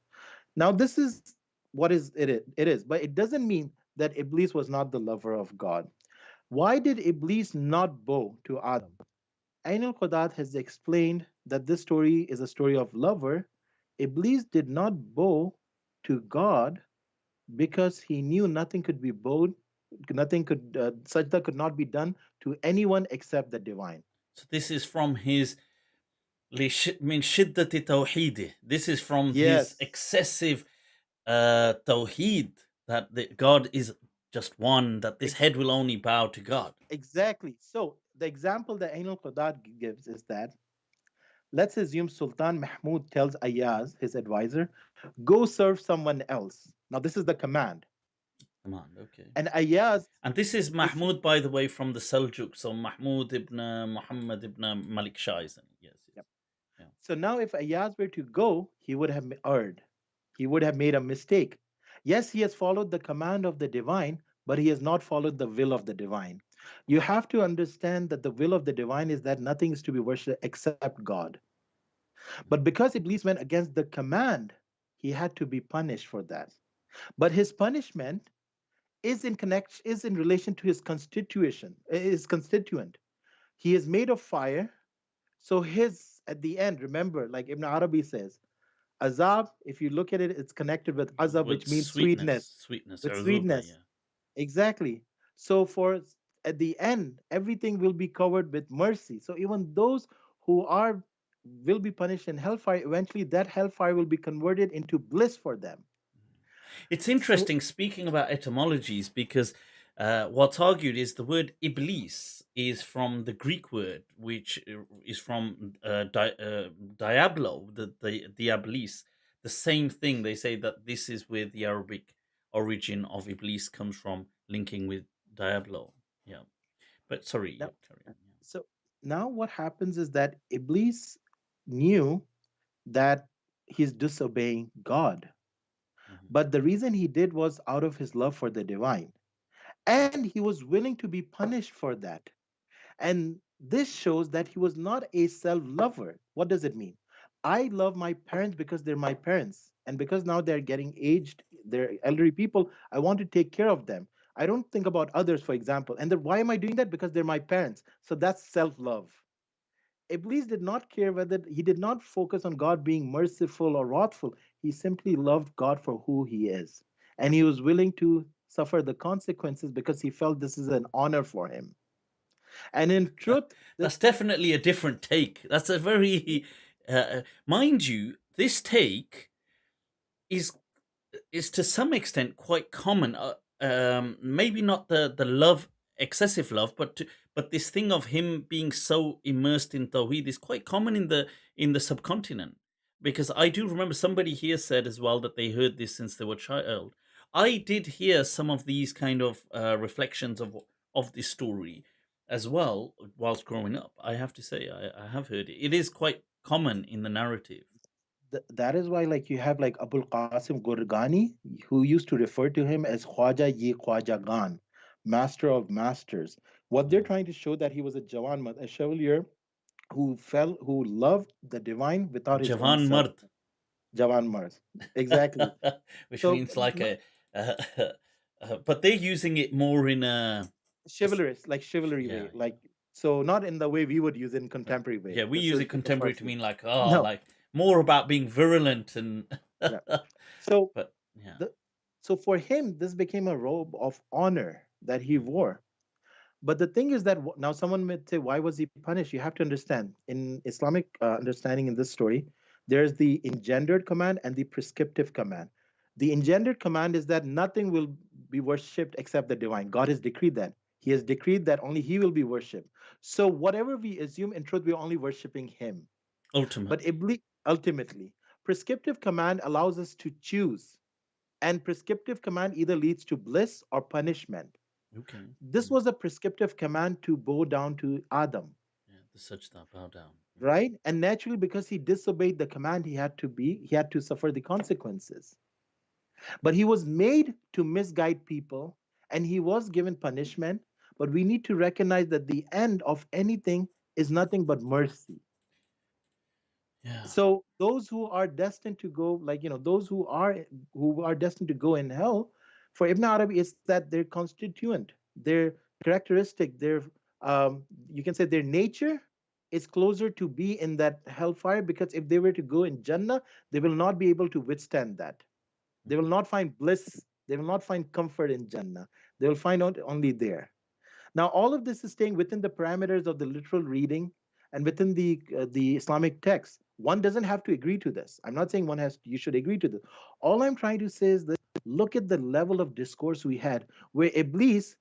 Now, this is what it is, but it doesn't mean that Iblis was not the lover of God. Why did Iblis not bow to Adam? Ain al Qadat has explained that this story is a story of lover. Iblis did not bow to God because he knew nothing could be bowed, nothing could, sajda could not be done to anyone except the divine. So this is from his min shiddati tawheedih. This is from his Yes, excessive tawheed, that God is just one, that this ex- head will only bow to God. exactly. So the example that Ain al Qadat gives is that, let's assume Sultan Mahmud tells Ayaz, his advisor, go serve someone else. Now, this is the command. command. Okay. And Ayaz And this is is Mahmud, by the way, from the Seljuk. So Mahmud ibn Muhammad ibn Malik Shah, isn't it? Yes, yes. Yep. Yeah. So now if Ayaz were to go, he would have erred. He would have made a mistake. Yes, he has followed the command of the divine, but he has not followed the will of the divine. You have to understand that the will of the divine is that nothing is to be worshipped except God. But because Iblis went against the command, he had to be punished for that. But his punishment is in relation to his constituent. He is made of fire. So his at the end, remember, like Ibn Arabi says, azab, if you look at it, it's connected with azab, With which means sweetness, sweetness. sweetness, With arzuba, sweetness. yeah. Exactly. So at the end, everything will be covered with mercy. So even those who are will be punished in hellfire, eventually that hellfire will be converted into bliss for them. It's So interesting speaking about etymologies because what's argued is the word Iblis is from the Greek word, which is from diablo, the diablis. The same thing. They say that this is where the Arabic origin of Iblis comes from, linking with diablo. Yeah, but sorry, now yeah, carry on. so now what happens is that Iblis knew that he's disobeying God. Yeah. But the reason he did was out of his love for the divine. And he was willing to be punished for that. And this shows that he was not a self lover. What does it mean? I love my parents because they're my parents. And because now they're getting aged, they're elderly people, I want to take care of them. I don't think about others, for example. And then why am I doing that? Because they're my parents. So that's self love. Iblis did not care whether he did not focus on God being merciful or wrathful. He simply loved God for who he is. And he was willing to suffer the consequences because he felt this is an honor for him. And in truth, That's this definitely a different take. That's a very, mind you, this take is to some extent quite common. Maybe not the love, excessive love, but this thing of him being so immersed in Tawheed is quite common in the subcontinent. Because I do remember somebody here said as well that they heard this since they were child. I did hear some of these kind of reflections of this story as well whilst growing up. I have to say I have heard it. It is quite common in the narrative. that is why like you have like Abul Qasim Gurgani, who used to refer to him as Khwaja Ye Khwaja Gan, master of masters. What they're Yeah. trying to show that he was a Jawan a chevalier who loved the divine without his own Javan self. Mard. Jawan Mars. Exactly. Which So means like a but they're using it more in a chivalrous, like chivalry yeah, way, yeah, like so not in the way we would use it in contemporary way. yeah. We This use is it because contemporary to firstly, mean like no, like more about being virulent and yeah. So but yeah. the so for him, this became a robe of honor that he Mm. wore. But the thing is that now someone might say, why was he punished? You have to understand in Islamic understanding in this story, there's the engendered command and the prescriptive command. The engendered command is that nothing will be worshipped except the divine. God has decreed that. He has decreed that only He will be worshipped. So whatever we assume, in truth, we're only worshiping Him. But Ultimately. ultimately, prescriptive command allows us to choose, and prescriptive command either leads to bliss or punishment. Okay. This Mm. was a prescriptive command to bow down to Adam, Yeah, the sajda, bow down. Yeah. right? And naturally, because he disobeyed the command, he had to suffer the consequences. But he was made to misguide people, and he was given punishment. But we need to recognize that the end of anything is nothing but mercy. Yeah. So those who are destined to go, like those who are destined to go in hell, for Ibn Arabi, is that their constituent, their characteristic, their you can say their nature is closer to be in that hellfire, because if they were to go in Jannah, they will not be able to withstand that. They will Mhm. not find bliss. They will not find comfort in Jannah. They will find out only there. Now, all of this is staying within the parameters of the literal reading and within the Islamic text. One doesn't have to agree to this. I'm not saying you should agree to this. All I'm trying to say is that look at the level of discourse we had, where Iblis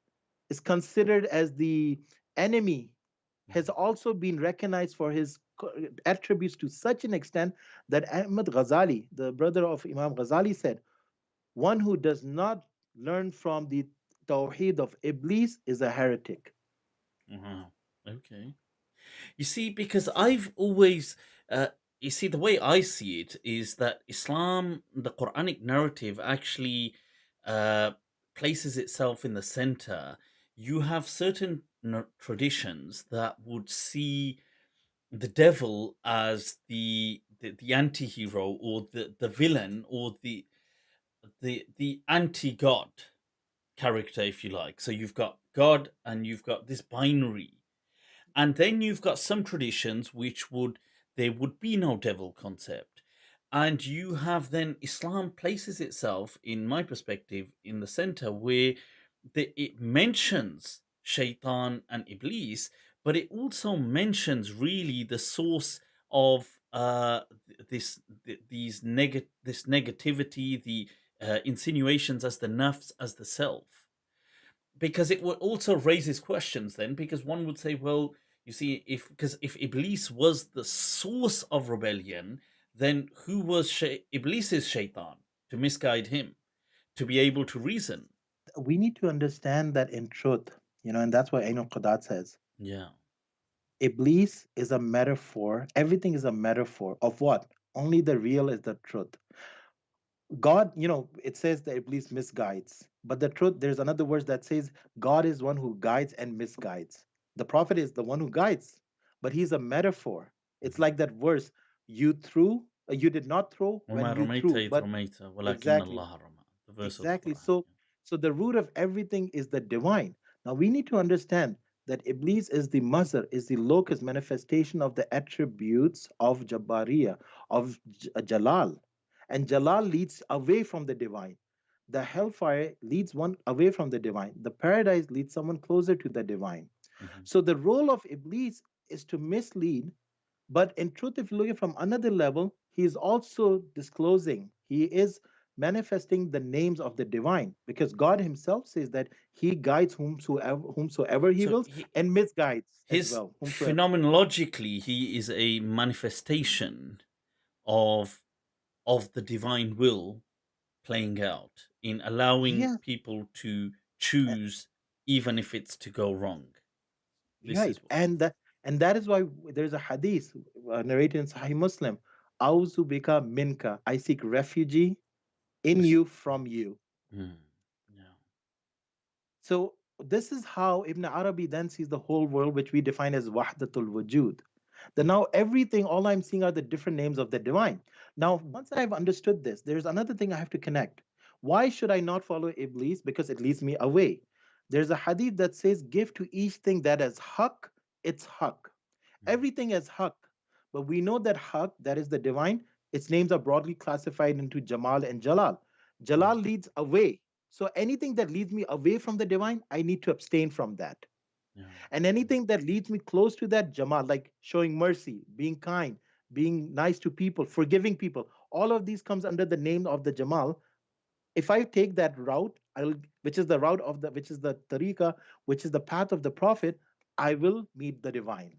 is considered as the enemy, has Mhm. also been recognized for his attributes to such an extent that Ahmad Ghazali, the brother of Imam Ghazali, said, one who does not learn from the Tawheed of Iblis is a heretic. Wow. Okay. You see, because I've always, uh, you see, the way I see it is that Islam, the Quranic narrative, actually uh, places itself in the center. You have certain traditions that would see the devil as the anti-hero, or the villain, or the anti-god character, if you like. So you've got God and you've got this binary, and then you've got some traditions which would, there would be no devil concept. And you have then Islam places itself, in my perspective, in the center, where it mentions shaitan and iblis, but it also mentions really the source of this this negativity, the insinuations as the nafs, as the self. Because it would also raises questions then, because one would say, well, you see, if, because if iblis was the source of rebellion, then who was iblis's shaitan to misguide him, to be able to reason? We need to understand that in truth, and that's why Ain Qadat says Yeah. Iblis is a metaphor. Everything is a metaphor of what? Only the real is the truth. God, it says that Iblis misguides, but the truth, there's another verse that says God is one who guides and misguides. The prophet is the one who guides, but he's a metaphor. It's Mhm. like that verse, you did not throw when وما you رميت threw, إذ but رميت ولكن exactly. الله رمى, the verse of the Exactly. Quran. So the root of everything is the divine. Now we need to understand that Iblis is the mazhar, is the locus manifestation of the attributes of Jabbariya, of Jalal. And Jalal leads away from the divine. The hellfire leads one away from the divine. The paradise leads someone closer to the divine. Mhm. So the role of Iblis is to mislead, but in truth, if you look at it from another level, he is also disclosing, he is manifesting the names of the divine, because God himself says that he guides whomsoever he So wills, and misguides as his well, whomsoever. phenomenologically, he is a manifestation of the divine will playing out in allowing Yeah, people to uh, choose, even if it's to go wrong. This right. is what. And that is why there's a hadith narrated in Sahih Muslim. Auzu bika minka. I seek refuge in This. you from you. Mm, yeah. So this is how Ibn Arabi then sees the whole world, which we define as Wahdatul Wujud. Then now everything, all I'm seeing are the different names of the divine. Now, once I've understood this, there's another thing I have to connect. Why should I not follow Iblis? Because it leads me away. There's a hadith that says, give to each thing that is haq, its haq. Mm, Everything is haq. But we know that haq, that is the divine, its names are broadly classified into Jamal and Jalal. mm, Jalal leads away. So anything that leads me away from the divine, I need to abstain from that. yeah. And anything that leads me close to that Jamal, like showing mercy, being kind, being nice to people, forgiving people, all of these comes under the name of the Jamal. If I take that route, which is the route of which is the tariqah, which is the path of the Prophet, I will meet the divine.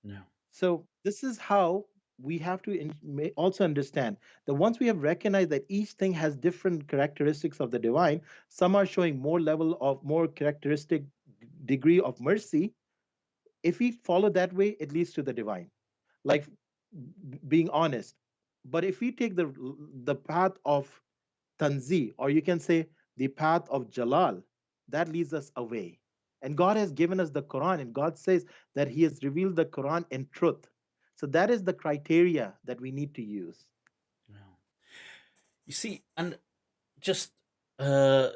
Yeah. So this is how we have to also understand that once we have recognized that each thing has different characteristics of the divine, some are showing more characteristic degree of mercy. If we follow that way, it leads to the divine, like being honest. But if we take the path of tanzi, or you can say the path of jalal, that leads us away. And God has given us the Quran, and God says that He has revealed the Quran in truth. So that is the criteria that we need to use. Yeah. You see, and just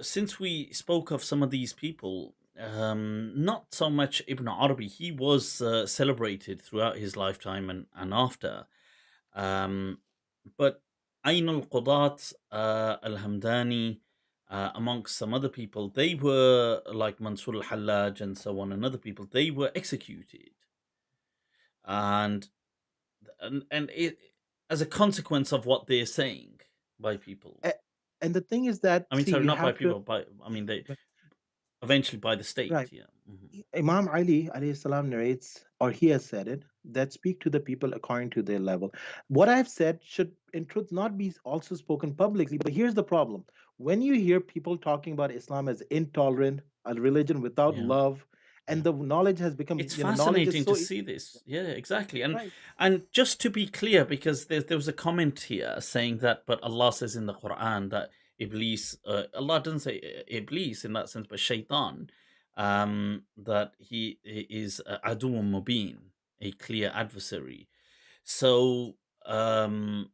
since we spoke of some of these people, not so much Ibn Arabi, he was celebrated throughout his lifetime and after. Um, but Ain al Qudat, al Hamdani, amongst some other people, they were like Mansur al Hallaj and so on, and other people, they were executed. And it, as a consequence of what they're saying by people. A- And the thing is that, I mean, see, sorry, you not by have to, people, by, I mean, they eventually by the state. right. Yeah. Hmm. Imam Ali alayhi salam narrates, or he has said it, that speak to the people according to their level. What I've said should, in truth, not be also spoken publicly. But here's the problem: When you hear people talking about Islam as intolerant, a religion without Yeah, love, yeah. and the knowledge has become, It's knowledge is fascinating to so see this. Yeah, exactly. right. And just to be clear, because there was a comment here saying that, but Allah says in the Quran that Iblees, Allah doesn't say Iblees in that sense, but Shaitan, that he is Aduun Mubin, a clear adversary. So, um,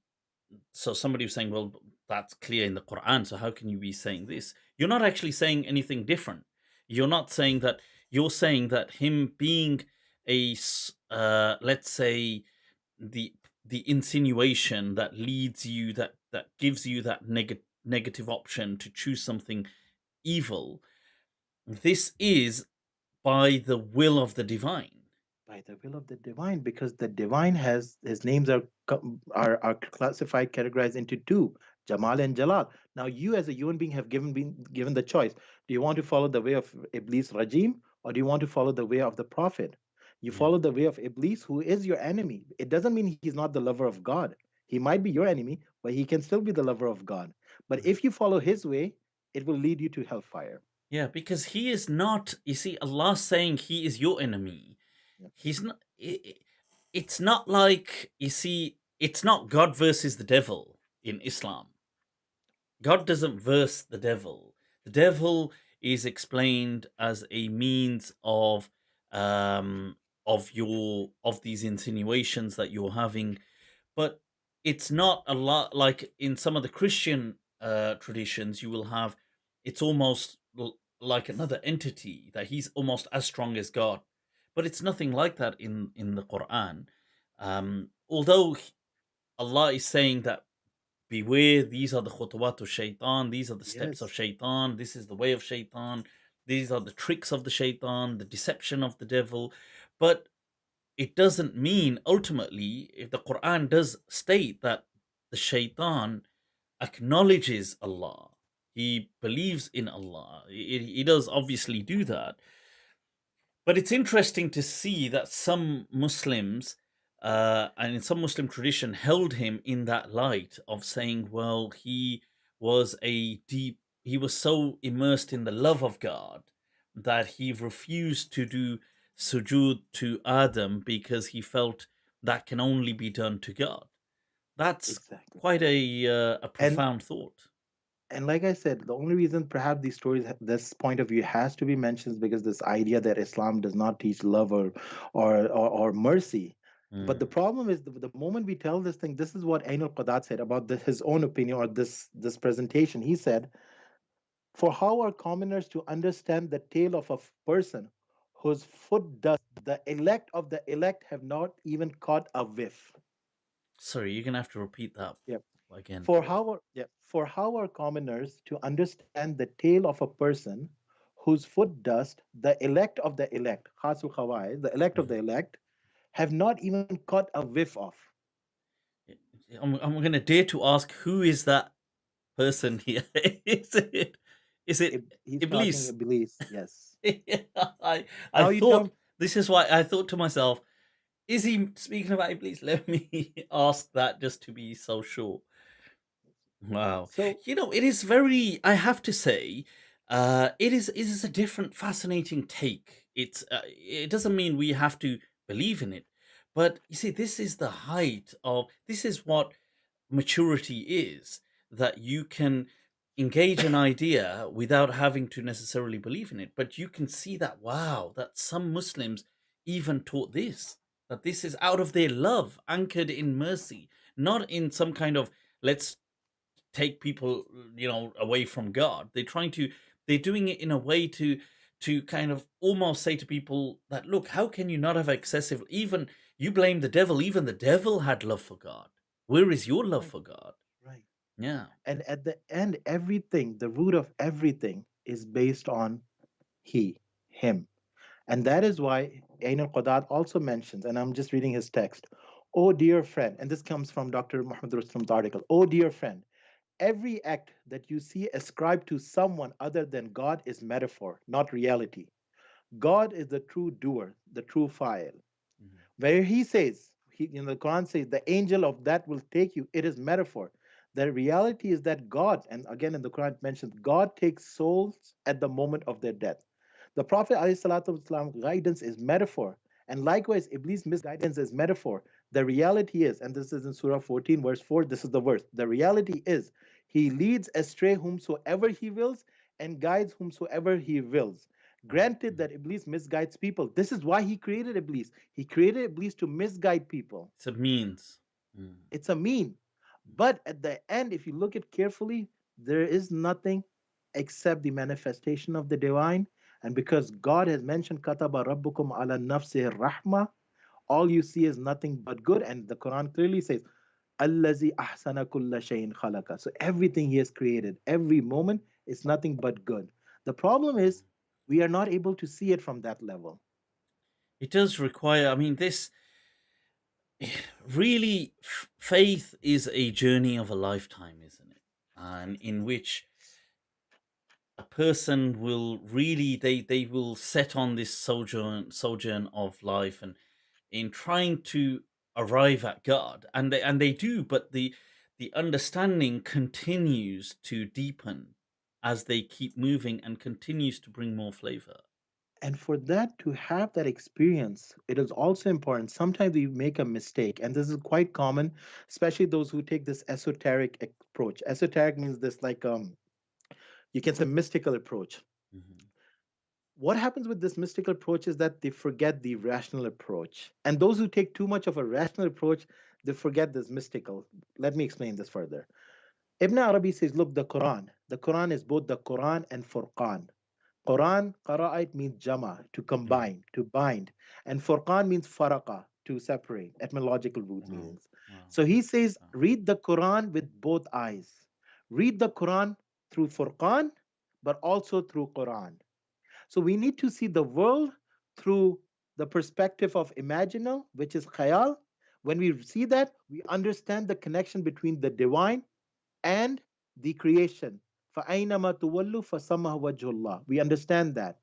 so somebody was saying, well, that's clear in the Quran. So how can you be saying this? You're not actually saying anything different. You're not saying that. You're saying that him being let's say, the insinuation that leads you, that gives you that negative option to choose something evil. This is by the will of the divine. By the will of the divine, because the divine has his names are are classified, categorized into two, Jamal and Jalal. Now you as a human being have been given the choice. Do you want to follow the way of Iblis Rajim, or do you want to follow the way of the Prophet? You Yeah. follow the way of Iblis, who is your enemy. It doesn't mean he's not the lover of God. He might be your enemy, but he can still be the lover of God. But Right. if you follow his way, it will lead you to hellfire. Yeah, because he is not. You see, Allah saying he is your enemy. Yeah. He's not. It's not like, you see. It's not God versus the devil in Islam. God doesn't verse the devil. The devil is explained as a means um of these insinuations that you're having, but it's not a lot like in some of the Christian traditions. You will have, it's almost like another entity, that he's almost as strong as God, but it's nothing like that in the Quran. Although Allah is saying that, beware, these are the khutuwat of shaitan, these are the steps of Yes, shaitan, this is the way of shaitan, these are the tricks of the shaitan, the deception of the devil. But it doesn't mean ultimately, if the Quran does state that the shaitan acknowledges Allah, he believes in Allah, he does obviously do that. But it's interesting to see that some Muslims, and in some Muslim tradition, held him in that light of saying, well, he was so immersed in the love of God that he refused to do sujud to Adam because he felt that can only be done to God. That's exactly. quite a And profound thought. like I said, the only reason perhaps these stories, this point of view has to be mentioned is because this idea that Islam does not teach love or mercy. But the Mm. problem is the moment we tell this thing, this is what Ain al-Qadat said about his own opinion or this presentation. He said, for how are commoners to understand the tale of a person whose foot does the elect of the elect have not even caught a whiff? Sorry, you're gonna have to repeat that Yeah. again, For please. how are, yeah, for how are commoners to understand the tale of a person whose foot dust the elect of the elect, Khasul Khawai, the elect of the elect, have not even caught a whiff of? I'm going to dare to ask, who is that person here? Is it He's talking Iblis? Iblis, yes. I Now you thought, tell this is why I thought to myself, is he speaking about Iblis? Let me ask that just to be so sure. Wow. so It is very, I have to say, it is a different, fascinating take. It doesn't mean we have to believe in it, but you see, this is what maturity is, that you can engage an idea without having to necessarily believe in it, but you can see that, wow, that some Muslims even taught this, that this is out of their love, anchored in mercy, not in some kind of, let's take people, away from God. They're doing it in a way to kind of almost say to people that, look, how can you not have excessive, even you blame the devil, even the devil had love for God. Where is your love right, for God? right. Yeah. And at the end, everything, the root of everything is based on he, him. And that is why Ain al Qadat also mentions, and I'm just reading his text, oh dear friend, and this comes from Dr. Muhammad Rustam's article, oh dear friend, every act that you see ascribed to someone other than God is metaphor, not reality. God is the true doer, the true file. Mhm. Where he says, he, the Quran says, the angel of that will take you, it is metaphor. The reality is that God, and again in the Quran it mentions, God takes souls at the moment of their death. The Prophet ﷺ guidance is metaphor. And likewise, Iblis' misguidance is metaphor. The reality is, and this is in Surah 14, verse 4, this is the verse. The reality is, he leads astray whomsoever he wills and guides whomsoever he wills. Mm. Granted that Iblis misguides people. This is why he created Iblis. He created Iblis to misguide people. It's a means. Mm. It's a mean. But at the end, if you look at carefully, there is nothing except the manifestation of the divine. And because God has mentioned kataba rabbukum ala nafsihi rahma, all you see is nothing but good. And the Quran clearly says, Allazi ahsana kulla shayin khalaqa. So everything he has created, every moment is nothing but good. The problem is we are not able to see it from that level. It does require, I mean, this really, faith is a journey of a lifetime, isn't it? And in which a person will really, they will set on this sojourn of life, and in trying to arrive at God, and they do, but the understanding continues to deepen as they keep moving and continues to bring more flavor. And for that to have that experience, it is also important. Sometimes we make a mistake, and this is quite common, especially those who take this esoteric approach. Esoteric means this, like, you can say mystical approach. Mhm. What happens with this mystical approach is that they forget the rational approach. And those who take too much of a rational approach, they forget this mystical. Let me explain this further. Ibn Arabi says, look, the Quran is both the Quran and Furqan. Quran, qara'at means jama, to Yeah. combine, to bind. And Furqan means faraqa, to separate, etymological root Wow. meanings. Wow. So he says, Wow. read the Quran with both eyes. Read the Quran through Furqan, but also through Quran. So we need to see the world through the perspective of imaginal, which is khayal. When we see that, we understand the connection between the divine and the creation. فَأَيْنَمَا تُوَلُّوا فَسَمَّهُ وَجْهُ اللَّهِ. We understand that.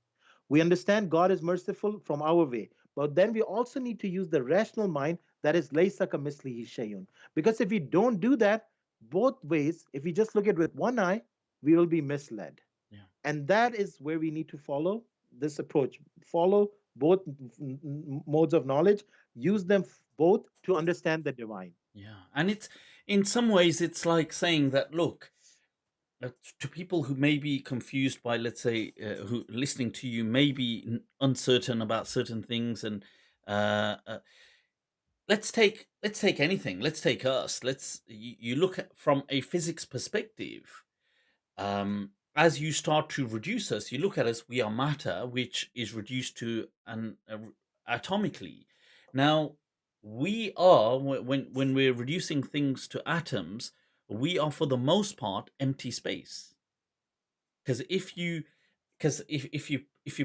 We understand God is merciful from our way. But then we also need to use the rational mind that is لَيْسَ كَمِثْلِهِ شَيْءٌ. Because if we don't do that, both ways, if we just look at it with one eye, we will be misled. Yeah. And that is where we need to follow this approach. Follow both modes of knowledge, use them both to understand the divine. Yeah. And it's, in some ways, it's like saying that, look, to people who may be confused by, let's say, who listening to you may be uncertain about certain things, and uh, uh, let's take anything. Let's take us. You look at from a physics perspective. As you start to reduce us, you look at us. We are matter, which is reduced to an atomically. Now we are, when we're reducing things to atoms, we are for the most part empty space. Because if you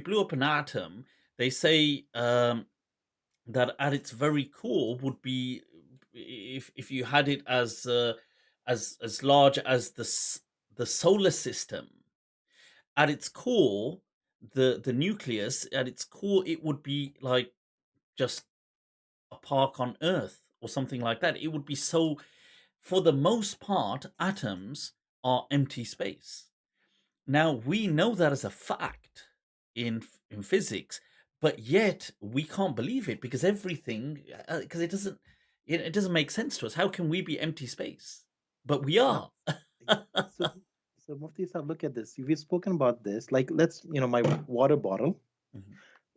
blew up an atom, they say that at its core would be, if you had it as large as the solar system. At its core, the nucleus, at its core, it would be like just a park on Earth or something like that. It would be so. For the most part, atoms are empty space. Now we know that as a fact in physics, but yet we can't believe it, because everything, because it doesn't make sense to us. How can we be empty space? But we Now, are. so so Mufti Sahib, look at this. We've spoken about this. Like, let's, my water bottle. Mhm.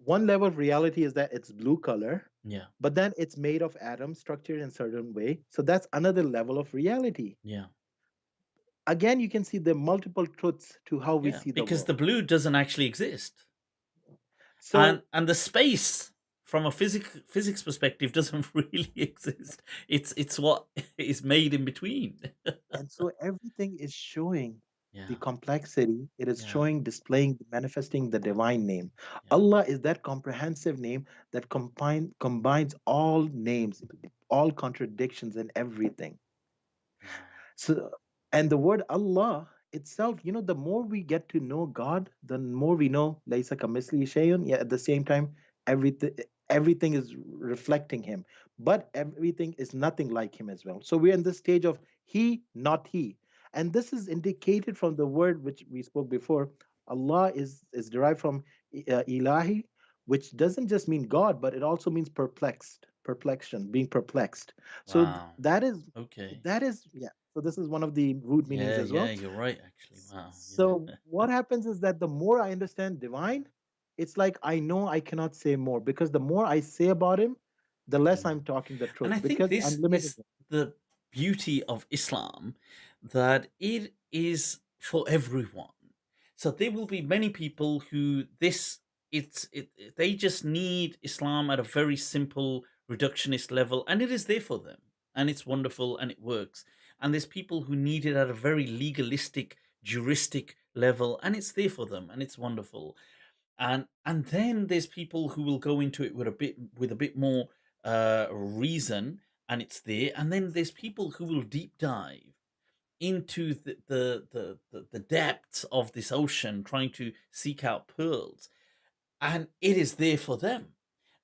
One level of reality is that it's blue color, Yeah, but then it's made of atoms structured in a certain way. So that's another level of reality. yeah, Again, you can see the multiple truths to how we yeah. see the Because the world. blue doesn't actually exist, and So the space from a physics perspective doesn't really exist. It's what is made in between. so everything is showing the Yeah, complexity. It is yeah, showing, displaying, manifesting the divine name. yeah. Allah is that comprehensive name that combines all names, all contradictions, and everything. Wow. So, and the word Allah itself, the more we get to know God, the more we know Laisa kamisli shayun. Yeah, at the same time, everything is reflecting Him, but everything is nothing like Him as well. So we're in the stage of He, not he. And this is indicated from the word which we spoke before. Allah is derived from ilahi, which doesn't just mean God, but it also means perplexed, perplexion, being perplexed. So Wow. Okay. that is yeah. So this is one of the root meanings Yeah, as yeah, well. you're right, actually. Wow. So Yeah. what happens is that the more I understand divine, it's like I know I cannot say more, because the more I say about him, the less Mm. I'm talking the And truth, I think because this I'm limited. is the beauty of Islam, that it is for everyone. So there will be many people who they just need Islam at a very simple reductionist level, and it is there for them, and it's wonderful and it works. And there's people who need it at a very legalistic, juristic level, and it's there for them, and it's wonderful. And then there's people who will go into it with a bit more reason, and it's there. And then there's people who will deep dive into the depths of this ocean, trying to seek out pearls, and it is there for them,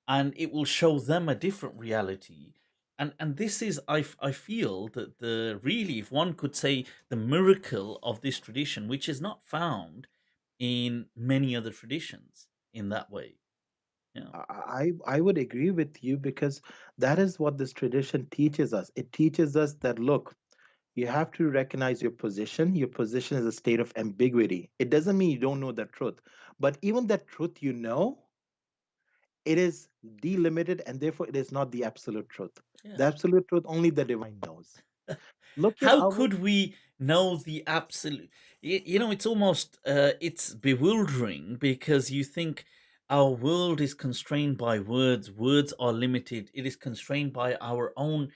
and it will show them a different reality. And this is, I feel that the really, if one could say, the miracle of this tradition, which is not found in many other traditions in that way. Yeah. I would agree with you, because that is what this tradition teaches us. It teaches us that, look, you have to recognize your position. Your position is a state of ambiguity. It doesn't mean you don't know the truth, but even that truth, it is delimited, and therefore it is not the absolute truth. Yeah. The absolute truth only the divine knows. Look at How our could we know the absolute? It's almost it's bewildering, because you think our world is constrained by words. Words are limited. It is constrained by our own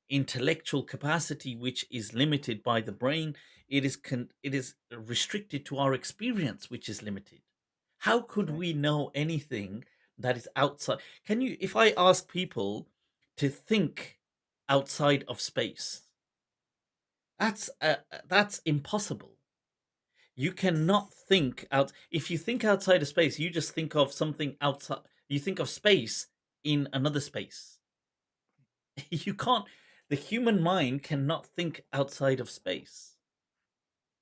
intellectual capacity, which is limited by the brain. It is restricted to our experience, which is limited. How could we exactly. know anything that is outside? Can you, if I ask people to think outside of space, that's impossible. You cannot think out. If you think outside of space, you just think of something outside. You think of space in another space. You can't. The human mind cannot think outside of space.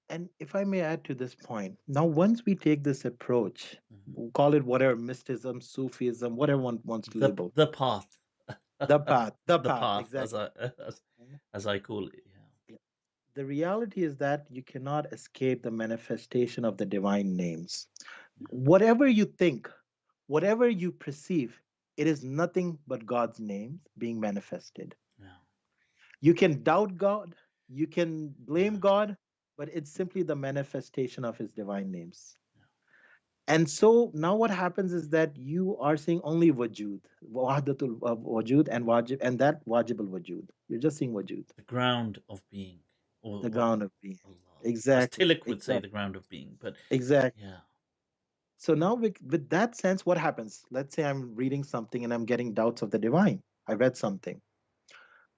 And if I may add to this point, now once we take this approach, Mhm. we'll call it whatever, mysticism, Sufism, whatever one wants to label, The path, the the path, path, exactly. as as I call it. Yeah. Yeah. The reality is that you cannot escape the manifestation of the divine names. Whatever you think, whatever you perceive, it is nothing but God's names being manifested. Yeah. You can doubt God, you can blame Yeah. God, but it's simply the manifestation of his divine names. Yeah. And so now what happens is that you are seeing only wajud, wahdatul wajud and wajib, and that wajibul wajud. You're just seeing wajud, The ground of being, or the what ground of being. Allah, as Exactly, Tillich would say, the exactly, ground of being. But exactly. yeah. So now with that sense, what happens? Let's say I'm reading something and I'm getting doubts of the divine. I read something.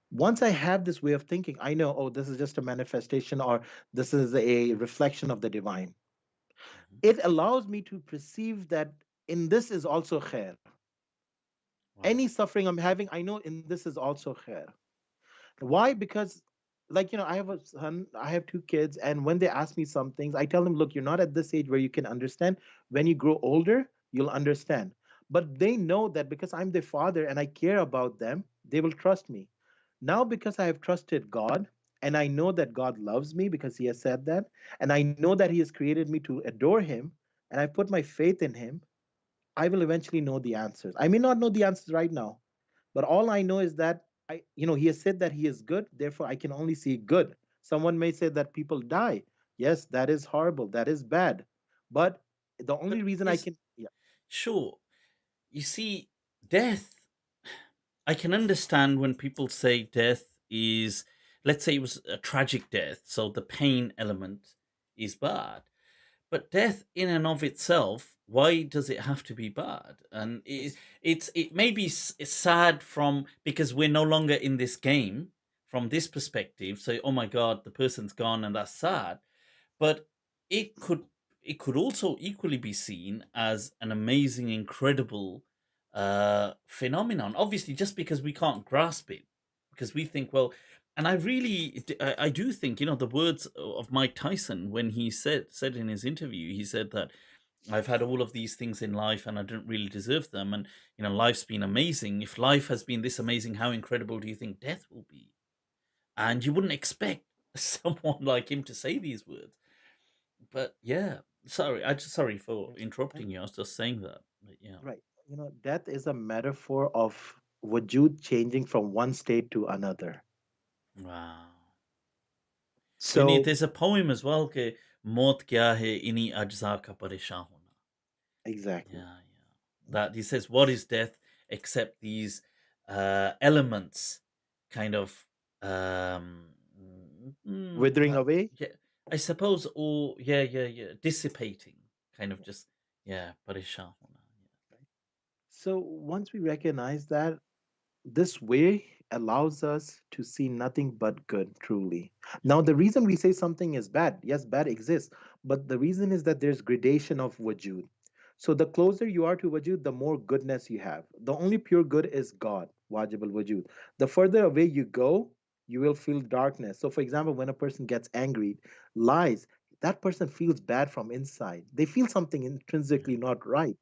Once I have this way of thinking, I know, oh, this is just a manifestation, or this is a reflection of the divine. Mhm. It allows me to perceive that in this is also khair. Wow. Any suffering I'm having, I know in this is also khair. Why? Because, like, I have a son, I have two kids, and when they ask me some things, I tell them, look, you're not at this age where you can understand. When you grow older, you'll understand. But they know that because I'm their father and I care about them, they will trust me. Now, because I have trusted God, and I know that God loves me because He has said that, and I know that He has created me to adore Him, and I put my faith in Him, I will eventually know the answers. I may not know the answers right now, but all I know is that he has said that he is good, therefore I can only see good. Someone may say that people die. Yes, that is horrible. That is bad. But the only But reason I is can, yeah, sure. You see, death. I can understand when people say death is, let's say it was a tragic death, so the pain element is bad. But death in and of itself, why does it have to be bad? And ex- it may be it's sad from, because we're no longer in this game from this perspective. So, oh my god, the person's gone, and that's sad. But it could it could also equally be seen as an amazing, incredible phenomenon. Obviously, just because we can't grasp it, because we think, well, And I really, I do think, the words of Mike Tyson when he said in his interview, he said that I've had all of these things in life and I didn't really deserve them, and life's been amazing. If life has been this amazing, how incredible do you think death will be? And you wouldn't expect someone like him to say these words, but yeah. Sorry for And interrupting you. I was just saying that, but yeah. right, death is a metaphor of wujud changing from one state to another. Wow. So There's a poem as well, ke "Maut kya hai ini ajza ka pareshan hona." exactly. Yeah, yeah. That he says, "What is death except these elements, kind of, um, Withering away. yeah, I suppose, or yeah, yeah, yeah, dissipating, kind of just, yeah, pareshan hona." So once we recognize that, this way allows us to see nothing but good, truly. Now, the reason we say something is bad, yes, bad exists, but the reason is that there's gradation of wujud. So the closer you are to wujud, the more goodness you have. The only pure good is God, wajib al wujud. The further away you go, you will feel darkness. So, for example, when a person gets angry, lies, that person feels bad from inside. They feel something Yeah, intrinsically not right.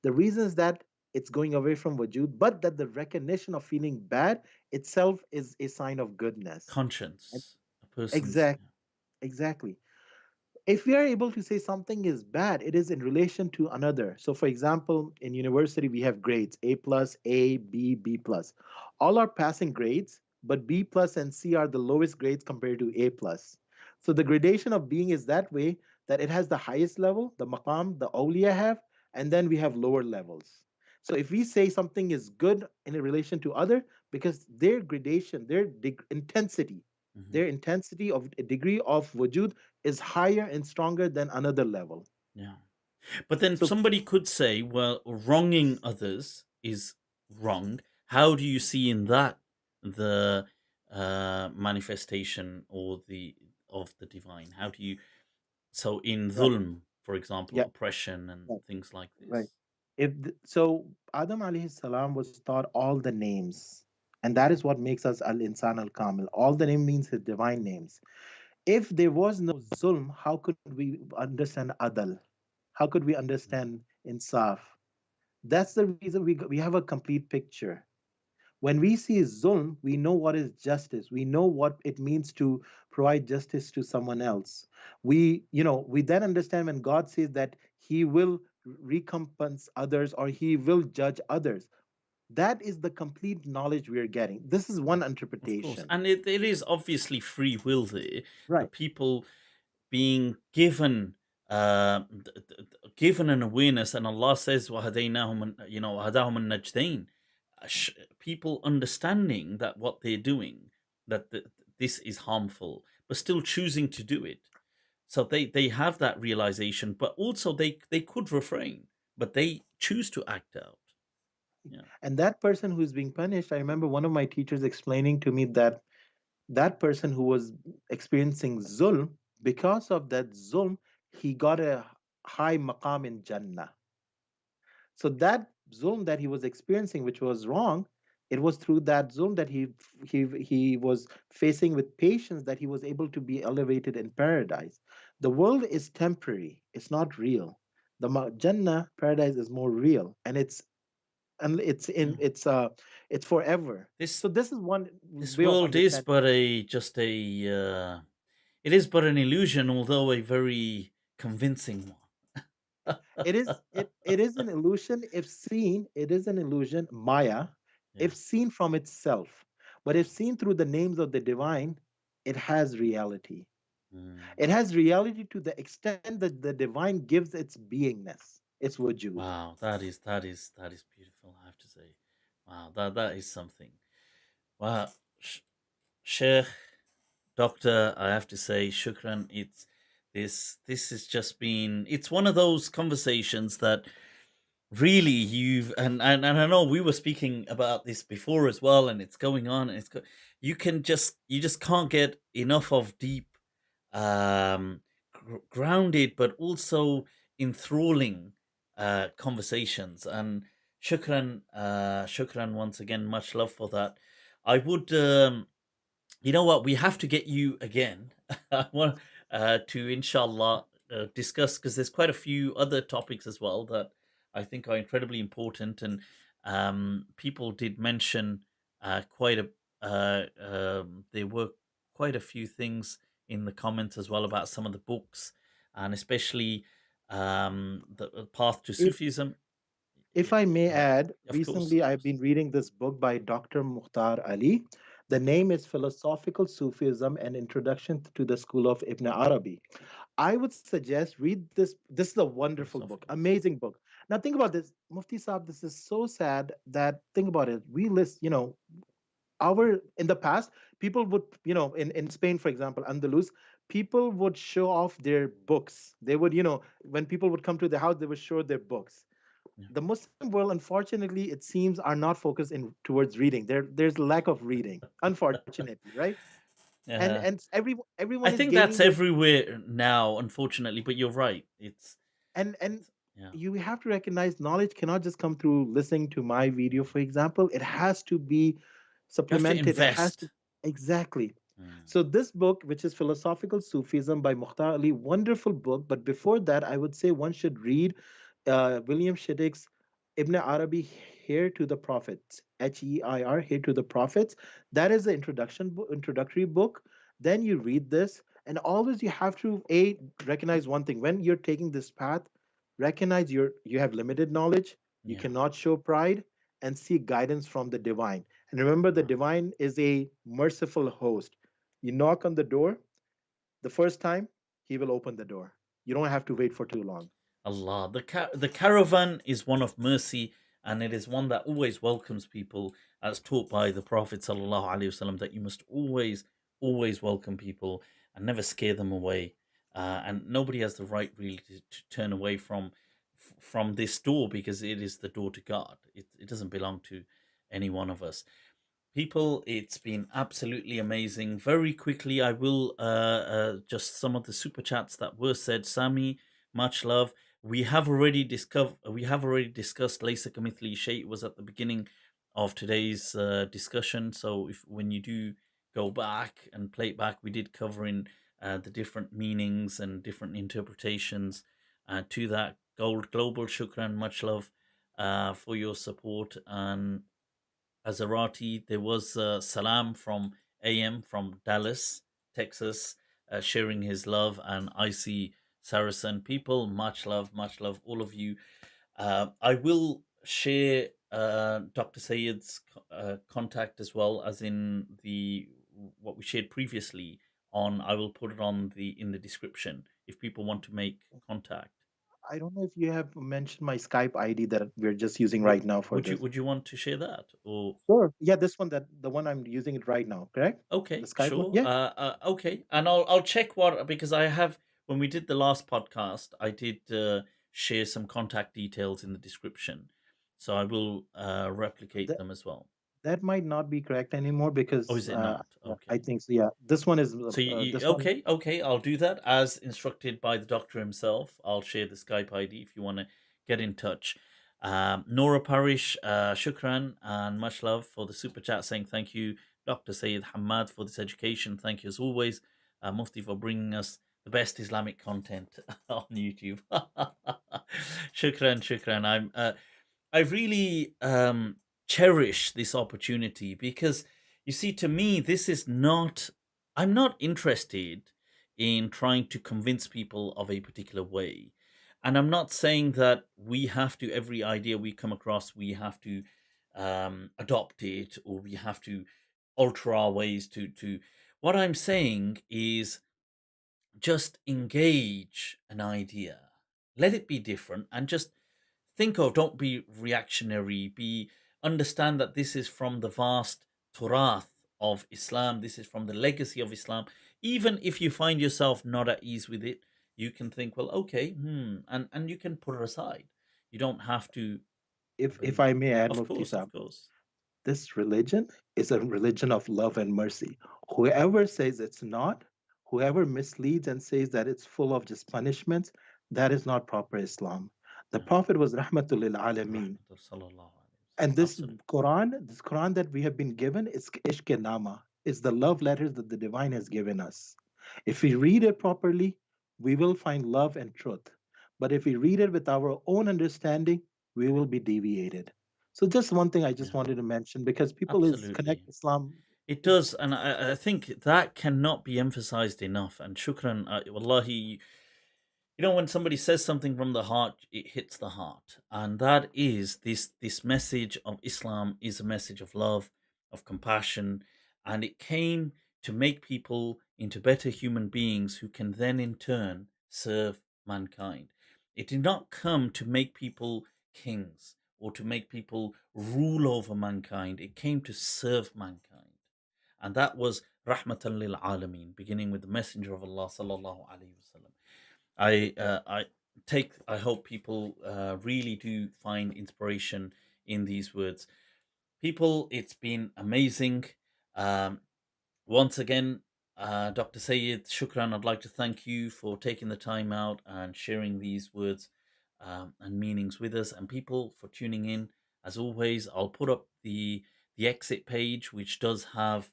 The reason is that it's going away from wajud, but that the recognition of feeling bad itself is a sign of goodness. And conscience, a person's, exact, exactly. If we are able to say something is bad, it is in relation to another. So, for example, in university, we have grades A plus, A, B, B plus. All are passing grades, but B plus and C are the lowest grades compared to A plus. So, the gradation of being is that way that it has the highest level, the maqam, the awliya have, and then we have lower levels. So, if we say something is good in relation to other, because their gradation, yeah. their intensity of a degree of wujud is higher and stronger than another level. Yeah. But then So somebody could say, well, wronging others is wrong. How do you see in that the manifestation or the of the divine? How do you, so in right, dhulm, for example, yeah, oppression and right, things like right. this? So Adam alayhi salam was taught all the names, and that is what makes us al insan al kamil. All the name means his divine names. If there was no zulm, how could we understand adal? How could we understand insaf? That's the reason we have a complete picture. When we see zulm, we know what is justice. We know what it means to provide justice to someone else. We then understand when God says that He will recompense others or He will judge others. That is the complete knowledge we are getting. This is one Of course. interpretation. And it is obviously free will there. The Right. people being given given an awareness, and Allah says وَهَدَيْنَاهُمْ وَهَدَاهُمْ النَّجْدَيْن. People understanding that what they're doing, that this is harmful, but still choosing to do it. So they have that realization, but also they could refrain, but they choose to act out. Yeah, And that person who's being punished, I remember one of my teachers explaining to me that that person who was experiencing zulm, because of that zulm, he got a high maqam in Jannah. So that zulm that he was experiencing, which was wrong, it was through that zulm that he was facing with patience that he was able to be elevated in paradise. The world is temporary; it's not real. The Jannah paradise is more real, and yeah. it's forever. This So this is one this way of world is understanding. but a just a it is but an illusion, although a very convincing one. It is an illusion if seen, it is an illusion, Maya, Yeah. if seen from itself. But if seen through the names of the divine, it has reality. Mm. It has reality to the extent that the divine gives its beingness, its wujud. Wow, that is beautiful. I have to say, wow, that is something. Wow, Sheikh, Doctor, I have to say, shukran. This has just been. It's one of those conversations that really and I know we were speaking about this before as well, and it's going on, and you just can't get enough of deep, um grounded but also enthralling conversations. And shukran once again, much love for that. I would You know what? We have to get you again. I want to, inshallah, discuss, because there's quite a few other topics as well that I think are incredibly important. And people did mention quite a, there were quite a few things in the comments as well about some of the books, and especially the path to If Sufism. if Yeah, I may yeah, add, of course, recently of I've course. been reading this book by Dr. Mukhtar Ali. The name is Philosophical Sufism: An Introduction to the School of Ibn Arabi. I would suggest read this. This is a wonderful book, Philosophical. amazing book. Now think about this, Mufti Saab. This is so sad that think about it. We list, our in the past, people would, in Spain, for example, Andalus, people would show off their books. They would, when people would come to the house, they would show their books. Yeah. The Muslim world, unfortunately, it seems, are not focused in towards reading. There's lack of reading, unfortunately, right? And Uh, everyone I is think gaining that's their, everywhere now, unfortunately. But you're right. and Yeah. you have to recognize knowledge cannot just come through listening to my video, for example. It has to be You have to supplemented. It has to, invest. exactly. Mm, So this book, which is Philosophical Sufism by Mukhtar Ali, wonderful book. But before that, I would say one should read William Shiddick's Ibn Arabi, Here to the Prophets, Heir, Here to the Prophets. That is the introductory book. Then you read this, and always you have to recognize one thing: when you're taking this path, recognize you have limited knowledge. You yeah. cannot show pride, and seek guidance from the divine. And remember, the Uh, divine is a merciful host. You knock on the door, the first time, he will open the door. You don't have to wait for too long. Allah. The caravan is one of mercy, and it is one that always welcomes people, as taught by the Prophet sallallahu alaihi wasallam, that you must always welcome people and never scare them away. And nobody has the right really to turn away from this door, because it is the door to God. It doesn't belong to any one of us. People, it's been absolutely amazing. Very quickly, I will just some of the super chats that were said. Sami, much love. We have already discussed Laysa Kamithli Shay. It was at the beginning of today's discussion. So if when you do go back and play it back, we did cover in the different meanings and different interpretations to that. Gold Global Shukran, much love for your support. And Azarati. There was Salam from AM from Dallas, Texas, sharing his love, and Icy Saracen. People, much love, all of you. I will share Dr. Sayed's contact as well as in the what we shared previously on. I will put it on the in the description if people want to make contact. I don't know if you have mentioned my Skype ID that we're just using right now for this. Would you want to share that or? Sure. Yeah, this one, that the one I'm using it right now, correct? The Okay, Skype one? sure. Yeah. Okay, and I'll check what, because I have, when we did the last podcast, I did share some contact details in the description, so I will replicate That them as well. that might not be correct anymore Oh, because is it not? yeah, I Okay. think so. Yeah. This one is So this one. okay, okay, I'll do that as instructed by the doctor himself. I'll share the Skype ID if you want to get in touch. Nora Parish, shukran and much love for the super chat, saying thank you, Dr. Syed Hammad, for this education. Thank you as always, Mufti, for bringing us the best Islamic content on YouTube. Shukran. I really cherish this opportunity, because you see, to me, this is not, I'm not interested in trying to convince people of a particular way. And I'm not saying that we have to, every idea we come across, we have to adopt it, or we have to alter our ways to. What I'm saying is just engage an idea, let it be different, and just think of, don't be reactionary, be, understand that this is from the vast turath of Islam, this is from the legacy of Islam. Even if you find yourself not at ease with it, you can think, well, okay, and you can put it aside. You don't have to If believe. I may add, Of Mufti course, of Saab, course. this religion is a religion of love and mercy. Whoever says it's not, whoever misleads and says that it's full of just punishments, that is not proper Islam. The Yeah. Prophet was rahmatul lil alameen. Rahmatullah sallallahu alaihi And wasallam. Absolutely. This Quran that we have been given is ishq nama. is the love letters that the divine has given us. If we read it properly, we will find love and truth. But if we read it with our own understanding, we will be deviated. So, just one thing I just Yeah, wanted to mention because people is connect absolutely. Islam. It does, and I think that cannot be emphasized enough. And shukran, wallahi, you know, when somebody says something from the heart, it hits the heart, and that is this message of Islam is a message of love, of compassion, and it came to make people into better human beings who can then in turn serve mankind. It did not come to make people kings or to make people rule over mankind. It came to serve mankind, and that was rahmatan lil alameen, beginning with the Messenger of Allah sallallahu alaihi wasallam. I hope people really do find inspiration in these words. People, it's been amazing. Um, Once again, Dr. Sayed, shukran. I'd like to thank you for taking the time out and sharing these words and meanings with us, and people for tuning in. As always, I'll put up the exit page, which does have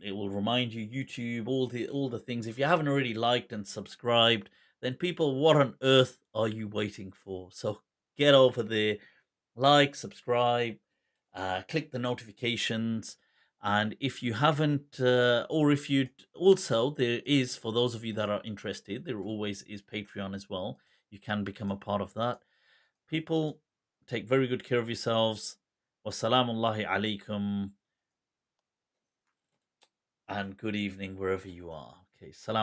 it will remind you YouTube, all the things. If you haven't already liked and subscribed, then people, what on earth are you waiting for? So get over there, like, subscribe, click the notifications. And if you haven't, or if you also, there is, for those of you that are interested, there always is Patreon as well. You can become a part of that. People, take very good care of yourselves. Wassalamullahi alaikum, and good evening wherever you are. Okay, salam.